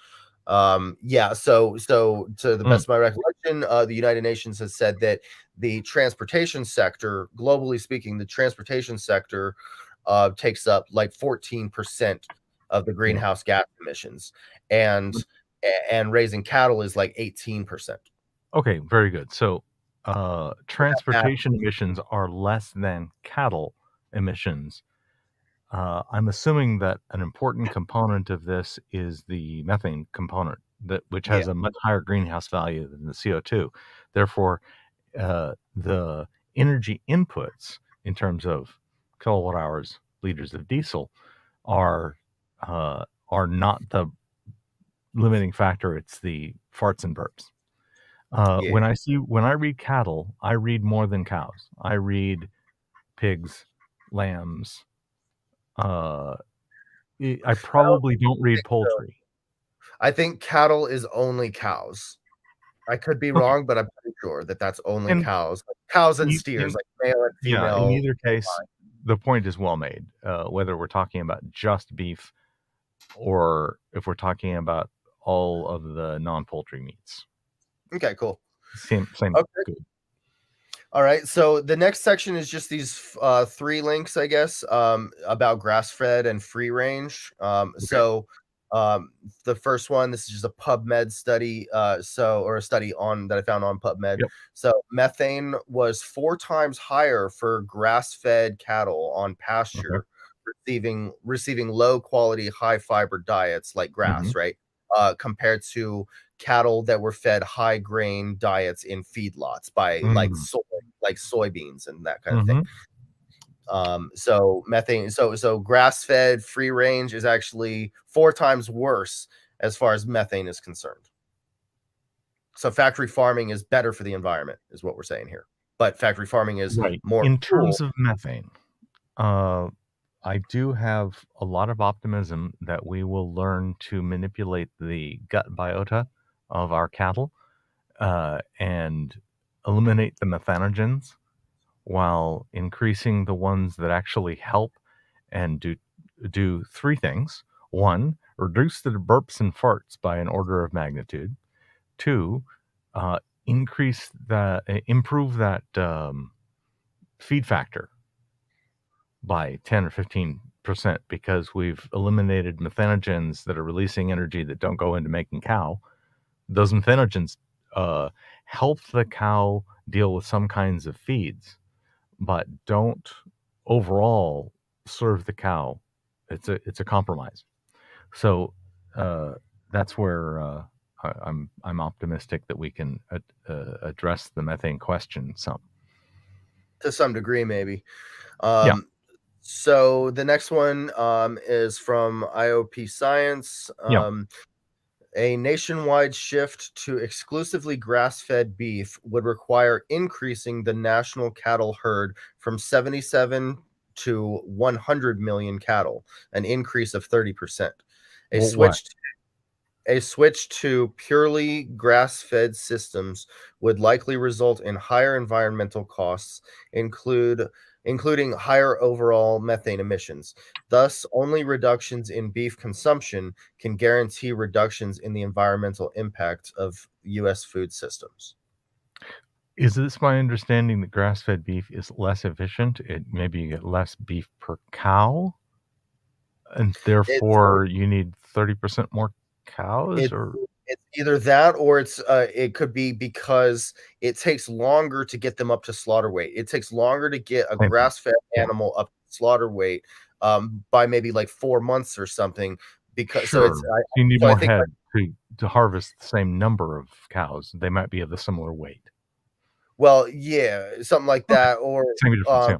B: yeah. So to the best of my recollection, the United Nations has said that the transportation sector, globally speaking, the transportation sector takes up like 14% of the greenhouse gas emissions, and raising cattle is like 18%.
A: Okay, very good. So transportation emissions are less than cattle emissions, I'm assuming that an important component of this is the methane component, which
B: Yeah.
A: has a much higher greenhouse value than the CO2. Therefore, the energy inputs in terms of kilowatt hours, liters of diesel, are not the limiting factor. It's the farts and burps.
B: Yeah.
A: When I read cattle, I read more than cows. I read pigs, lambs. I probably don't read poultry.
B: I think cattle is only cows. I could be
A: Okay,
B: wrong, but I'm pretty sure that that's only
A: and
B: cows. Like cows and
A: you,
B: steers,
A: in,
B: like male and
A: yeah, in
B: female.
A: either case, the point is well made. Whether we're talking about just beef or if we're talking about all of the non-poultry meats,
B: Okay, cool.
A: same
B: Okay.
A: good.
B: All right. So the next section is just these 3 links, I guess, about grass-fed and free range.
A: Okay.
B: The first one, this is just a PubMed study, or a study on that I found on PubMed.
A: Yep.
B: So methane was 4 times higher for grass-fed cattle on
A: Okay.
B: pasture receiving low quality, high fiber diets like
A: Hmm.
B: grass, right? Compared to cattle that were fed high grain diets in feedlots by like soybeans and that kind of thing.
A: Hmm.
B: So methane, so grass fed free range is actually 4 times worse as far as methane is concerned. So factory farming is better for the environment, is what we're saying here. But factory farming is
A: Right.
B: more
A: In
B: cruel.
A: terms of methane, uh, I do have a lot of optimism that we will learn to manipulate the gut biota of our cattle and eliminate the methanogens while increasing the ones that actually help and do three things. One, reduce the burps and farts by an order of magnitude. Two, uh, improve that feed factor by 10 or 15% because we've eliminated methanogens that are releasing energy that don't go into making cow. Those methanogens help the cow deal with some kinds of feeds, but don't overall serve the cow. It's a compromise. So that's where I'm optimistic that we can address the methane question some.
B: To some degree, maybe.
A: Yeah.
B: So the next one is from IOP Science.
A: Yeah.
B: A nationwide shift to exclusively grass fed beef would require increasing the national cattle herd from 77 to 100 million cattle, an increase of 30%. A
A: Well, why?
B: switch a switch to purely grass-fed systems would likely result in higher environmental costs, include including higher overall methane emissions. Thus, only reductions in beef consumption can guarantee reductions in the environmental impact of US food systems.
A: Is this my understanding that grass-fed beef is less efficient? Maybe you get less beef per cow, and
B: It's
A: therefore you need 30% more cows,
B: It's
A: or
B: it's either that or it could be because it takes longer to get them up to slaughter weight. It takes longer to get a
A: same thing.
B: grass-fed
A: Yeah,
B: animal up to slaughter weight, by maybe, like, 4 months or something because so
A: sure.
B: it's I
A: You need
B: so I
A: more
B: think, like
A: head to harvest the same number of cows. They might be of a similar weight.
B: well, yeah, something like
A: Okay,
B: that, or,
A: same difference.
B: um
A: Yeah,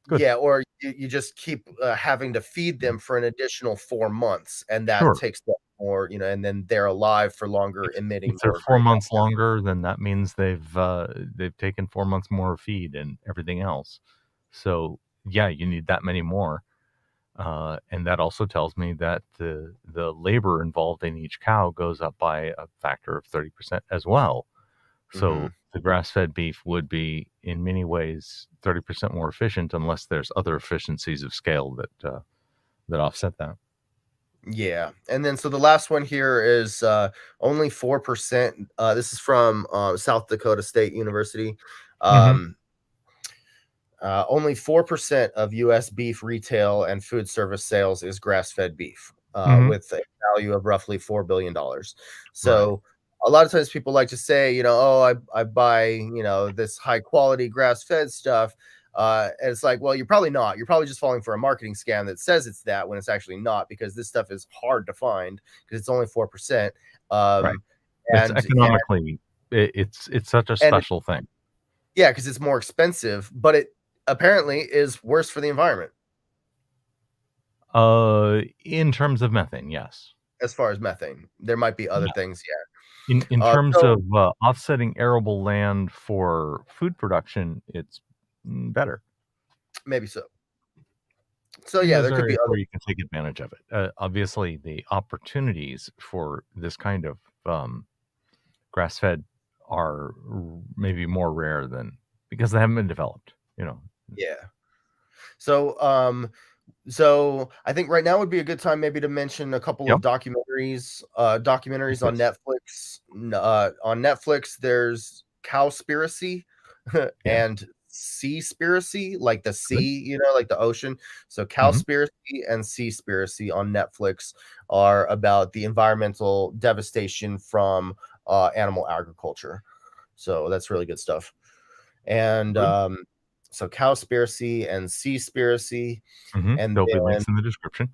A: good.
B: yeah, or you just keep, having to feed them for an additional 4 months, and that
A: Sure.
B: takes them more, and then they're alive for longer,
A: If
B: emitting
A: they're
B: more
A: 4
B: greenhouse.
A: months longer, then that means they've taken 4 months more feed and everything else. So, yeah, you need that many more. And that also tells me that the labor involved in each cow goes up by a factor of 30% as well. So
B: Mhm.
A: the grass-fed beef would be, in many ways, 30% more efficient unless there's other efficiencies of scale that offset that.
B: Yeah, and then so the last one here is, only 4%, this is from, South Dakota State University.
A: Mhm.
B: Um, Only 4% of US beef retail and food service sales is grass-fed beef,
A: Mhm.
B: with a value of roughly $4 billion.
A: Right.
B: So, a lot of times people like to say, "Oh, I buy, this high quality grass-fed stuff." And it's like, well, you're probably not. You're probably just falling for a marketing scam that says it's that when it's actually not, because this stuff is hard to find because it's only 4%.
A: Right.
B: Um,
A: It's
B: and
A: economically, it's such a
B: and
A: special thing.
B: yeah, because it's more expensive, but it apparently is worse for the environment
A: In terms of methane, yes.
B: as far as methane. There might be other
A: Yeah.
B: things, yeah.
A: In terms
B: So
A: of, offsetting arable land for food production, it's, better.
B: maybe so. So
A: And
B: yeah,
A: there's
B: there could be
A: areas
B: other.
A: where you can take advantage of it. Obviously, the opportunities for this kind of, grass-fed are maybe more rare than because they haven't been developed, you know?
B: Yeah. So I think right now would be a good time maybe to mention a couple of
A: Yep.
B: documentaries on
A: Please.
B: Netflix. On Netflix, there's Cowspiracy
A: Yeah.
B: and Seaspiracy, like the
A: Good.
B: sea, like the ocean. So
A: Mhm.
B: Cowspiracy and Seaspiracy on Netflix are about the environmental devastation from animal agriculture. So that's really good stuff. And
A: Good.
B: so Cowspiracy and Seaspiracy,
A: Mhm.
B: and
A: There'll be
B: then
A: links in the description.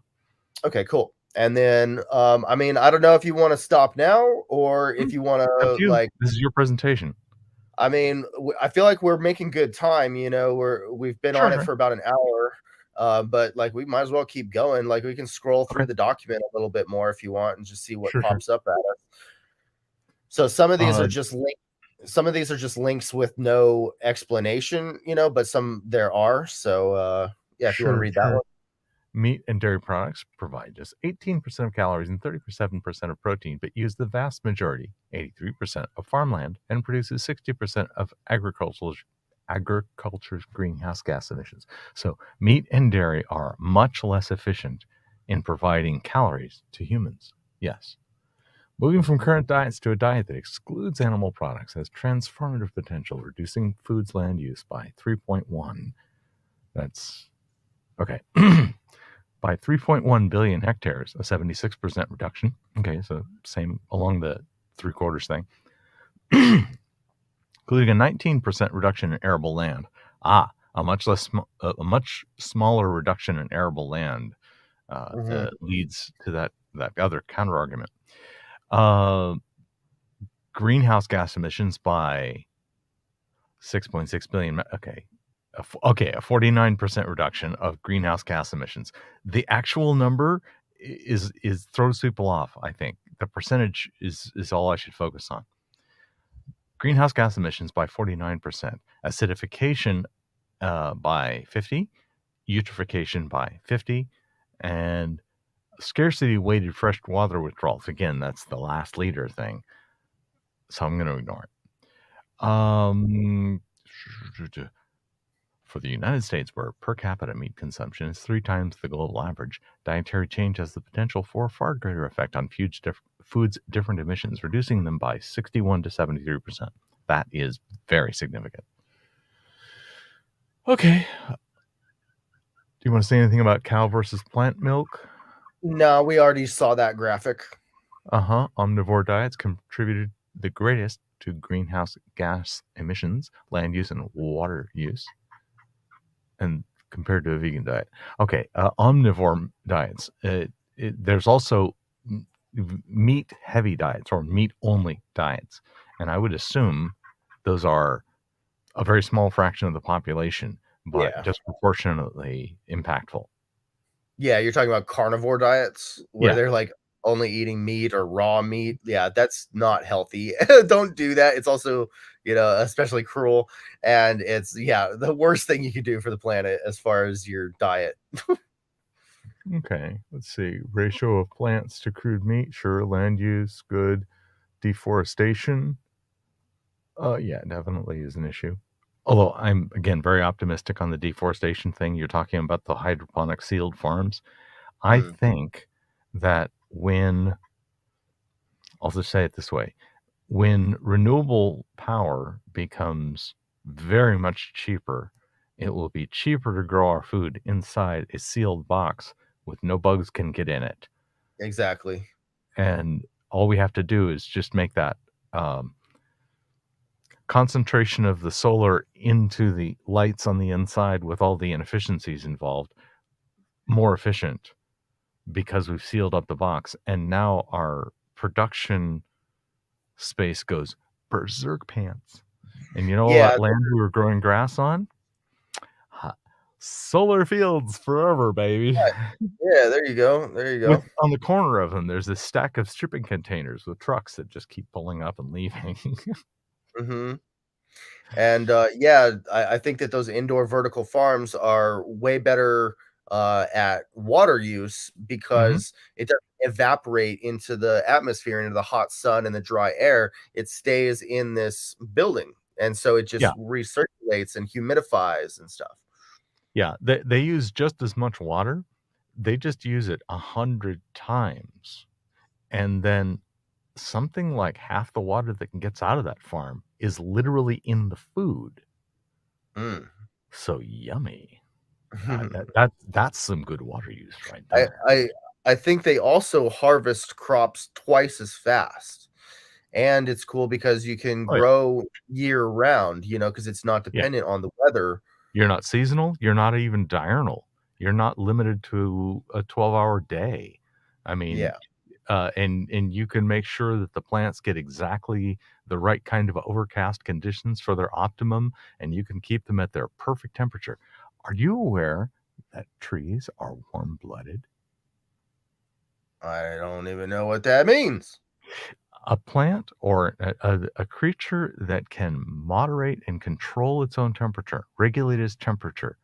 B: okay, cool. And then, I mean, I don't know if you wanna stop now or
A: Mm,
B: if you wanna,
A: up to you.
B: like
A: This is your presentation.
B: I mean, I feel like we're making good time, we've been
A: Sure,
B: on it
A: sure.
B: for about an hour, but, like, we might as well keep going, like, we can scroll
A: Okay.
B: through the document a little bit more if you want and just see what
A: Sure, sure.
B: pops up at us. So
A: Uh,
B: some of these are just links with no explanation, but some there are, so, yeah, if you wanna
A: sure,
B: read that
A: sure.
B: one.
A: Meat and dairy products provide just 18% of calories and 37% of protein, but use the vast majority, 83%, of farmland and produces 60% of agriculture's greenhouse gas emissions. So meat and dairy are much less efficient in providing calories to humans. Yes. Moving from current diets to a diet that excludes animal products has transformative potential, reducing food's land use by 3.1. That's okay. By 3.1 billion hectares, a 76% reduction. Okay, so same along the three quarters thing, including a 19% reduction in arable land. A much smaller reduction in arable land
B: Mhm.
A: leads to that other counter argument. Uh, Greenhouse gas emissions by 6.6 billion. Okay. A 49% reduction of greenhouse gas emissions. The actual number is throws people off, I think. The percentage is all I should focus on. Greenhouse gas emissions by 49%, acidification by 50, eutrophication by 50, and scarcity weighted fresh water withdrawals. Again, that's the last liter thing. So I'm going to ignore it. For the United States, where per capita meat consumption is 3 times the global average, dietary change has the potential for a far greater effect on food's different emissions, reducing them by 61 to 73%. That is very significant. Okay. Do you want to say anything about cow versus plant milk?
B: No, we already saw that graphic.
A: Omnivore diets contributed the greatest to greenhouse gas emissions, land use, and water use, and compared to a vegan diet. Okay, omnivore diets. There's also meat heavy diets or meat only diets, and I would assume those are a very small fraction of the population, but
B: Yeah.
A: disproportionately impactful.
B: Yeah, you're talking about carnivore diets where
A: Yeah,
B: they're, like, only eating meat or raw meat. Yeah, that's not healthy. Don't do that. It's also, especially cruel, and it's yeah, the worst thing you could do for the planet as far as your diet.
A: okay. Let's see. Ratio of plants to crude meat. Sure. Land use. Good. Deforestation. Yeah, definitely is an issue. Although I'm, again, very optimistic on the deforestation thing. You're talking about the hydroponic sealed farms. I
B: Mhm.
A: think that I'll just say it this way, when renewable power becomes very much cheaper, it will be cheaper to grow our food inside a sealed box with no bugs can get in it.
B: Exactly.
A: And all we have to do is just make that. um, concentration of the solar into the lights on the inside with all the inefficiencies involved more efficient because we've sealed up the box, and now our production space goes berserk pants. And you know all
B: Yeah,
A: that land we were growing grass on? Solar fields forever, baby.
B: yeah, there you go. There you
A: With
B: go.
A: on the corner of them, there's this stack of shipping containers with trucks that just keep pulling up and leaving.
B: Mhm. And, yeah, I think that those indoor vertical farms are way better, at water use
A: Mhm.
B: because it doesn't evaporate into the atmosphere, into the hot sun and the dry air. It stays in this building, and so it
A: Yeah,
B: just recirculates and humidifies and stuff.
A: yeah, they use just as much water. They just use it 100 times, and then something like half the water that gets out of that farm is literally in the food.
B: Mm.
A: So yummy. That's some good water use right
B: I
A: there.
B: I I think they also harvest crops twice as fast, and it's cool because you can
A: Oh, yeah.
B: grow year round, you know, because it's not
A: Yeah.
B: dependent on the weather.
A: You're not seasonal, you're not even diurnal. You're not limited to a 12-hour day. I mean,
B: Yeah.
A: and you can make sure that the plants get exactly the right kind of overcast conditions for their optimum, and you can keep them at their perfect temperature. Are you aware that trees are warm-blooded?
B: I don't even know what that means.
A: A plant or a creature that can moderate and control its own temperature, regulate its temperature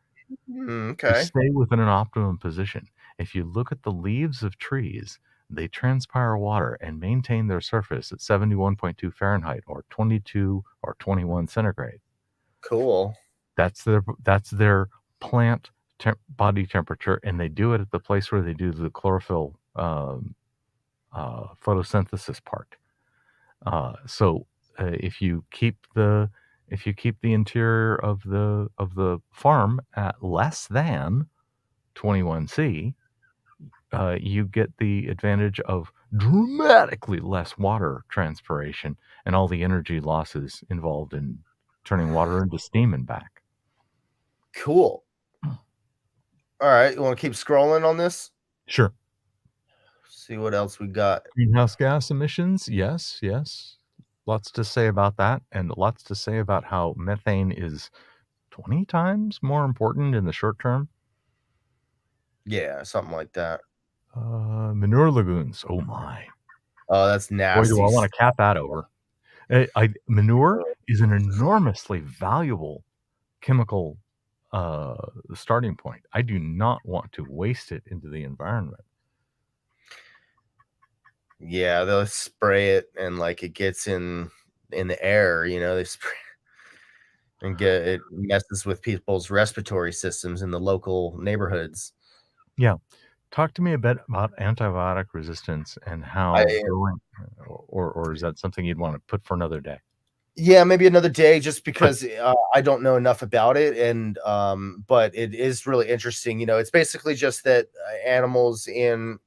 A: to
B: Okay.
A: stay within an optimum position. If you look at the leaves of trees, they transpire water and maintain their surface at 71.2 Fahrenheit or 22 or 21 centigrade.
B: Cool.
A: That's their plant body temperature, and they do it at the place where they do the chlorophyll photosynthesis part. So if you keep the interior of the farm at less than 21°C, you get the advantage of dramatically less water transpiration and all the energy losses involved in turning water into steam and back.
B: Cool. All right. You want to keep scrolling on this?
A: Sure.
B: See what else we got.
A: Greenhouse gas emissions, yes, yes. Lots to say about that, and lots to say about how methane is 20 times more important in the short term.
B: Yeah, something like that.
A: Manure lagoons. Oh my.
B: Oh, that's
A: Boy, do
B: nasty.
A: I want to cap that over. Manure is an enormously valuable chemical starting point. I do not want to waste it into the environment.
B: Yeah, they'll spray it and like it gets in the air, you know, they spray and get it messes with people's respiratory systems in the local neighborhoods.
A: Yeah. Talk to me a bit about antibiotic resistance and
B: I
A: how growing, or is that something you'd want to put for another day?
B: Yeah, maybe another day just
A: But
B: because, I don't know enough about it and, but it is really interesting, you know, it's basically just that, animals in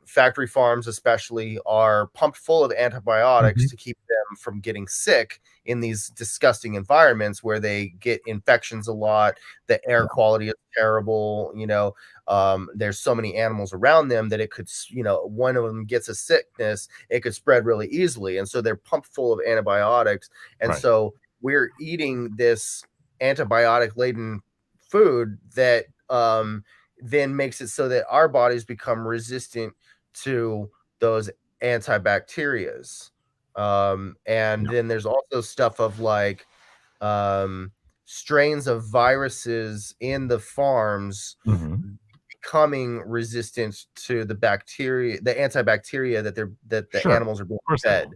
B: factory farms especially are pumped full of antibiotics
A: mhm,
B: to keep them from getting sick in these disgusting environments where they get infections a lot, the air
A: yeah,
B: quality is terrible, you know, there's so many animals around them that it could you know, one of them gets a sickness, it could spread really easily, and so they're pumped full of antibiotics, and
A: right.
B: so we're eating this antibiotic laden food that then makes it so that our bodies become resistant to those antibacterias. And
A: Yeah.
B: then there's also stuff of like um, strains of viruses in the farms
A: Mhm.
B: becoming resistant to the bacteria, the antibacteria that the
A: Sure. Of
B: animals are being
A: course they
B: fed.
A: will.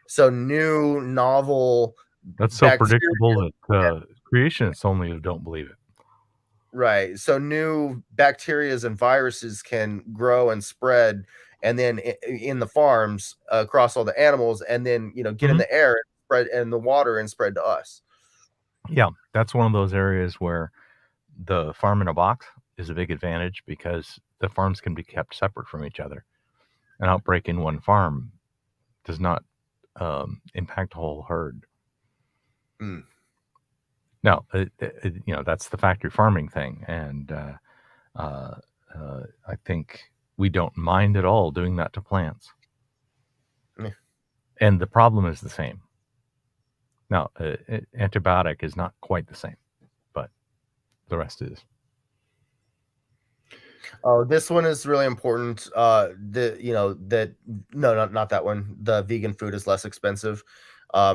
B: So new novel
A: That's so
B: bacteria,
A: predictable that creationists only don't believe it.
B: right? So new bacterias and viruses can grow and spread, and then in the farms across all the animals, and then you know get in
A: Mhm.
B: the air, and spread in the water, and spread to us.
A: Yeah, that's one of those areas where the farm in a box is a big advantage because the farms can be kept separate from each other. An outbreak in one farm does not impact a whole herd.
B: Mm.
A: No, that's the factory farming thing, and I think we don't mind at all doing that to plants.
B: Yeah.
A: And the problem is the same. Now, antibiotic is not quite the same, but the rest is.
B: Oh, this one is really important. Not that one. The vegan food is less expensive,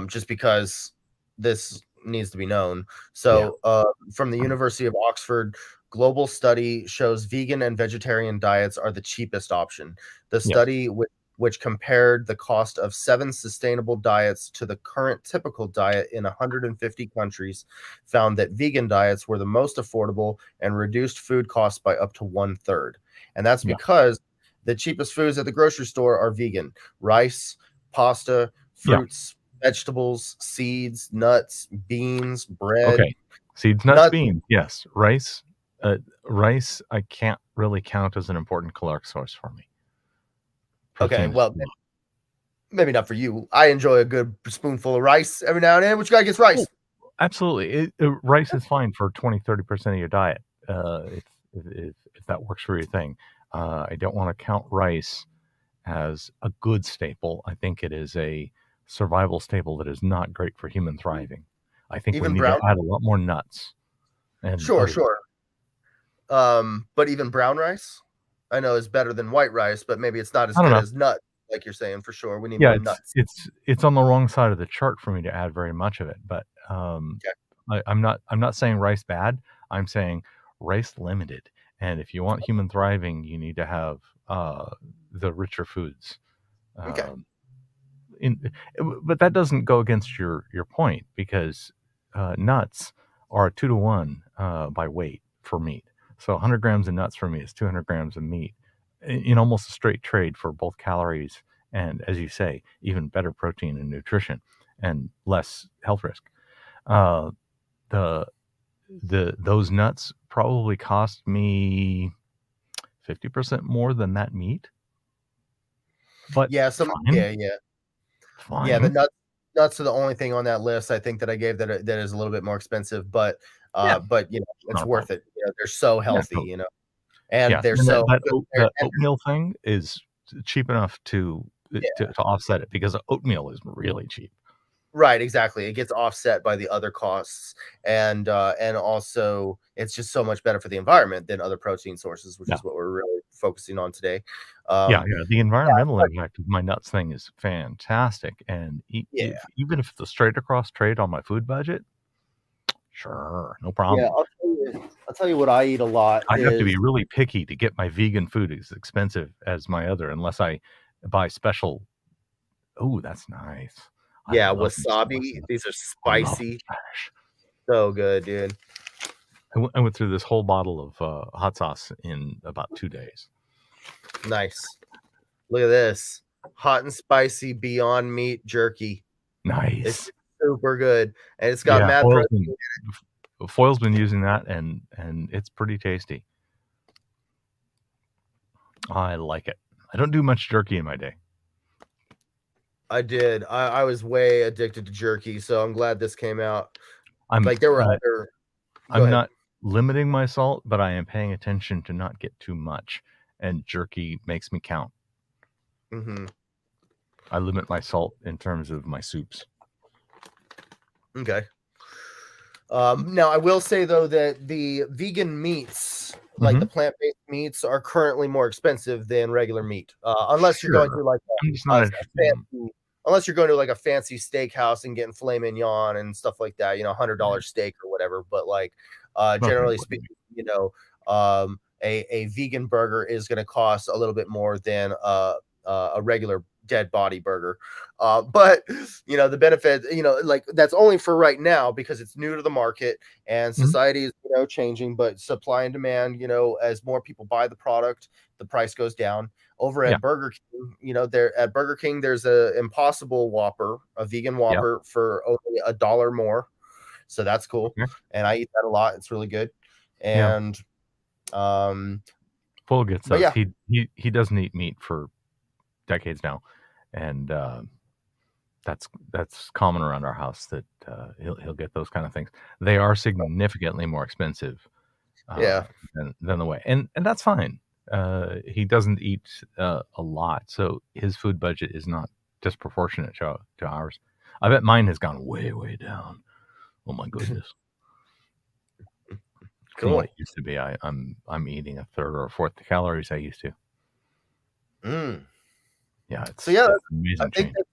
B: just because this needs to be known.
A: Yeah.
B: So, from the University of Oxford, global study shows vegan and vegetarian diets are the cheapest option. The
A: Yes.
B: study, which compared the cost of 7 sustainable diets to the current typical diet in 150 countries, found that vegan diets were the most affordable and reduced food costs by up to 1/3. And that's
A: Yeah.
B: because the cheapest foods at the grocery store are vegan: rice, pasta,
A: Yeah.
B: fruits, vegetables, seeds, nuts, beans, bread.
A: Okay. Seeds, nuts, beans. Yes. Rice. Rice, I can't really count as an important caloric source for me.
B: Okay,
A: Protein is
B: well,
A: too much.
B: maybe not for you. I enjoy a good spoonful of rice every now and then. What you got against rice?
A: Absolutely. Rice is fine for 20-30% of your diet, if that works for your thing. I don't want to count rice as a good staple. I think it is a survival staple that is not great for human thriving. I think we
B: Even
A: need to
B: brown?
A: add a lot more nuts and
B: Sure,
A: oats.
B: sure. But even brown rice, I know is better than white rice, but maybe it's not as
A: I don't
B: good
A: know.
B: as nut, like you're saying, for sure. We need
A: Yeah,
B: more nuts.
A: it's on the wrong side of the chart for me to add very much of it, but
B: Okay.
A: I'm not saying rice bad. I'm saying rice limited. And if you want human thriving, you need to have the richer foods.
B: Okay.
A: But that doesn't go against your point, because nuts are 2-to-1 by weight for meat. So 100 grams of nuts for me is 200 grams of meat in almost a straight trade for both calories and, as you say, even better protein and nutrition and less health risk. Uh, the those nuts probably cost me 50% more than that meat. But
B: Yeah,
A: fine.
B: yeah.
A: Fine.
B: Yeah, the nuts are the only thing on that list, I think, that I gave that is a little bit more expensive, but
A: Yeah.
B: it's
A: Not a
B: worth
A: problem.
B: it. They're so
A: Yeah,
B: healthy,
A: totally.
B: and
A: Yeah,
B: they're
A: and
B: so good.
A: that oatmeal thing is cheap enough to
B: Yeah.
A: offset it, because oatmeal is really cheap.
B: Right, exactly. It gets offset by the other costs, and also it's just so much better for the environment than other protein sources, which
A: Yeah.
B: is what we're really focusing on today.
A: Yeah,
B: Um,
A: yeah, the environmental impact of my nuts thing is fantastic, and
B: yeah.
A: even if it's a straight across trade on my food budget, sure, no
B: Yeah,
A: problem.
B: I'll tell you what I eat a lot
A: I'd have to be
B: is
A: really picky to get my vegan food as expensive as my other, unless I buy special. Oh, that's nice. I love me some
B: wasabi.
A: wasabi.
B: These are
A: I love
B: spicy.
A: fresh.
B: So good, dude.
A: I went through this whole bottle of hot sauce in about 2 days.
B: Nice. Look at this. Hot and spicy Beyond Meat jerky. It's
A: Nice.
B: super good, and it's got
A: Yeah,
B: mad protein.
A: Foil's been using that, and it's pretty tasty. I like it. I don't do much jerky in my day.
B: I did. I was way addicted to jerky, so I'm glad this came out.
A: I'm
B: Like, there were other Go
A: I'm
B: ahead.
A: not limiting my salt, but I am paying attention to not get too much, and jerky makes me count.
B: Mhm.
A: I limit my salt in terms of my soups.
B: Okay. Now I will say, though, that the vegan meats, like the
A: Mhm.
B: plant-based meats, are currently more expensive than regular meat, unless you're going
A: Sure.
B: to, like,
A: I'm just
B: a
A: not interested in them.
B: fancy unless you're going to, like, a fancy steakhouse and getting filet mignon and stuff like that, $100 steak or whatever, but, like,
A: Nothing
B: generally
A: important to me.
B: speaking, a vegan burger is gonna cost a little bit more than a regular dead body burger. But the benefit, like, that's only for right now because it's new to the market and
A: Mhm.
B: society is, changing. But supply and demand, as more people buy the product, the price goes down. Over
A: Yeah,
B: at Burger King, there at Burger King, there's a Impossible Whopper, a vegan
A: yeah,
B: Whopper for only $1 more. So that's cool.
A: okay,
B: And I eat that a lot. It's really good.
A: yeah.
B: And um,
A: Full gets
B: but
A: those.
B: yeah,
A: He doesn't eat meat for decades now, and That's common around our house that he'll get those kind of things. They are significantly more expensive uh,
B: Yeah.
A: than the way, and that's fine. He doesn't eat a lot, so his food budget is not disproportionate to ours. I bet mine has gone way down. Oh my goodness. From what
B: Cool.
A: it used to be, I'm eating a third or a fourth the calories I used to.
B: Mm.
A: Yeah,
B: So yeah,
A: it's
B: I
A: amazing
B: think
A: change.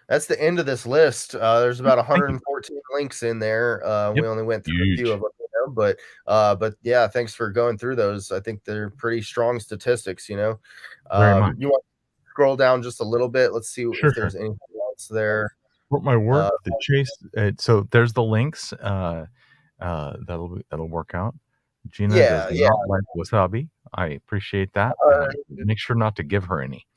B: that's the end of this list. There's about
A: Thank you.
B: 114 links in there. We
A: Yep.
B: only went through a few of
A: Huge.
B: them, but yeah, thanks for going through those. I think they're pretty strong statistics.
A: Very much.
B: You want to scroll down just a little bit? Let's see
A: Sure,
B: if
A: sure.
B: there's anything else there.
A: For my work,
B: Uh,
A: the chase. So there's the links. That'll work out. Gina does
B: yeah, yeah.
A: not like wasabi. I appreciate that, and I make sure not to give her any.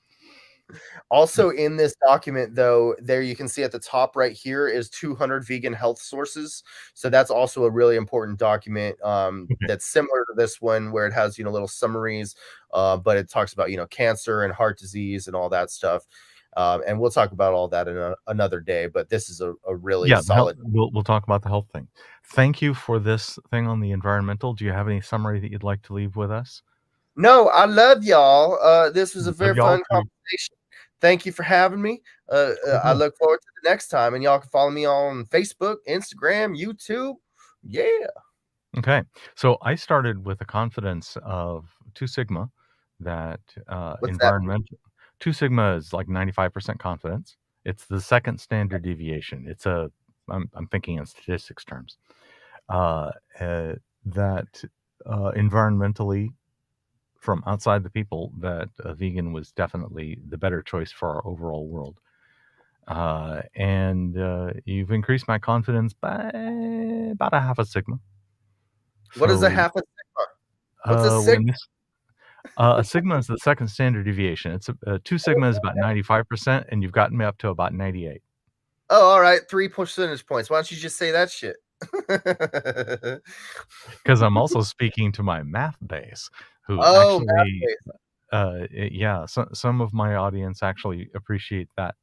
B: Also in this document, though, there you can see at the top right here is 200 vegan health sources. So that's also a really important document
A: Okay.
B: that's similar to this one where it has, little summaries, but it talks about, cancer and heart disease and all that stuff. And we'll talk about all that in another day, but this is a really
A: Yeah, the health.
B: solid.
A: We'll talk about the health thing. Thank you for this thing on the environmental. Do you have any summary that you'd like to leave with us?
B: No, I love y'all. This was a
A: Love
B: very
A: y'all
B: fun
A: too.
B: conversation. Thank you for having me. I
A: Mhm.
B: look forward to the next time, and y'all can follow me on Facebook, Instagram, YouTube. Yeah.
A: Okay. So I started with a confidence of 2 sigma that
B: What's that mean?
A: environmental 2 sigma is like 95% confidence. It's the second standard deviation. I'm thinking in statistics terms. Uh, uh, that environmentally from outside the people that a vegan was definitely the better choice for our overall world. And you've increased my confidence by about a half a sigma.
B: What is a
A: So
B: half a sigma? What's a sigma?
A: when this a sigma is the second standard deviation. It's 2 sigma is about 95%, and you've gotten me up to about 98.
B: Oh, all right. 3 percentage points. Why don't you just say that shit?
A: Because I'm also speaking to my math base, who
B: Oh, math
A: actually,
B: base.
A: yeah, some of my audience actually appreciate that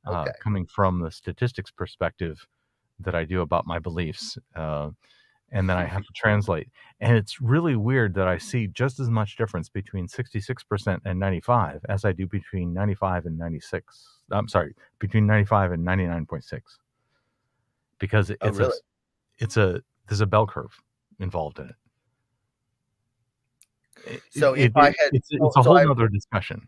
B: Okay.
A: coming from the statistics perspective that I do about my beliefs. And then I have to translate. And it's really weird that I see just as much difference between 66% and 95 as I do between 95 and 96. I'm sorry, between 95 and 99.6 because
B: Oh, really?
A: there's a bell curve involved in it.
B: So if I had,
A: It's a whole nother discussion.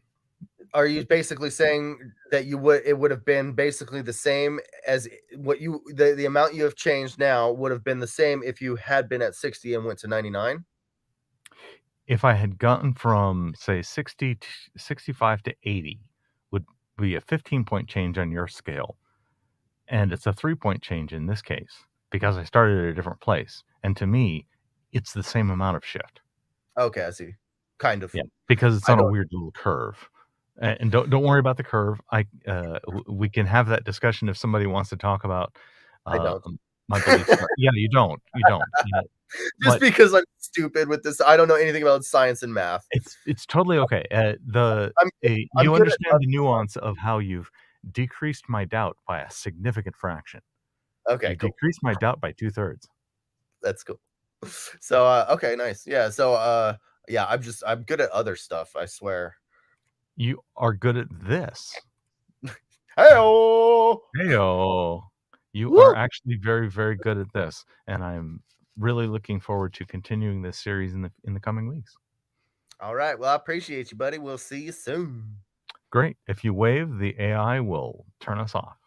B: are you basically saying that it would have been basically the same as what the amount you have changed now would have been the same if you had been at 60 and went to 99?
A: If I had gotten from say 65 to 80 would be a 15-point change on your scale. And it's a 3-point change in this case because I started at a different place. And to me, it's the same amount of shift.
B: Okay, I see. Kind of.
A: Yeah, because it's
B: I
A: on a
B: don't
A: weird little curve. And don't worry about the curve. We can have that discussion if somebody wants to talk about
B: I
A: uh,
B: don't.
A: my beliefs. Yeah, you don't.
B: Just
A: But
B: because I'm stupid with this, I don't know anything about science and math.
A: it's totally okay.
B: I'm I'm
A: You
B: good at
A: understand the nuance of how you've decreased my doubt by a significant fraction.
B: okay,
A: You
B: cool.
A: decreased my doubt by 2/3.
B: That's cool. So, okay, nice. Yeah, so, yeah, I'm good at other stuff, I swear.
A: You are good at this.
B: Heyo!
A: Heyo. You are
B: Woo!
A: actually very, very good at this, and I'm really looking forward to continuing this series in the coming weeks.
B: Alright, well, I appreciate you, buddy. We'll see you soon.
A: Great. If you wave, the AI will turn us off.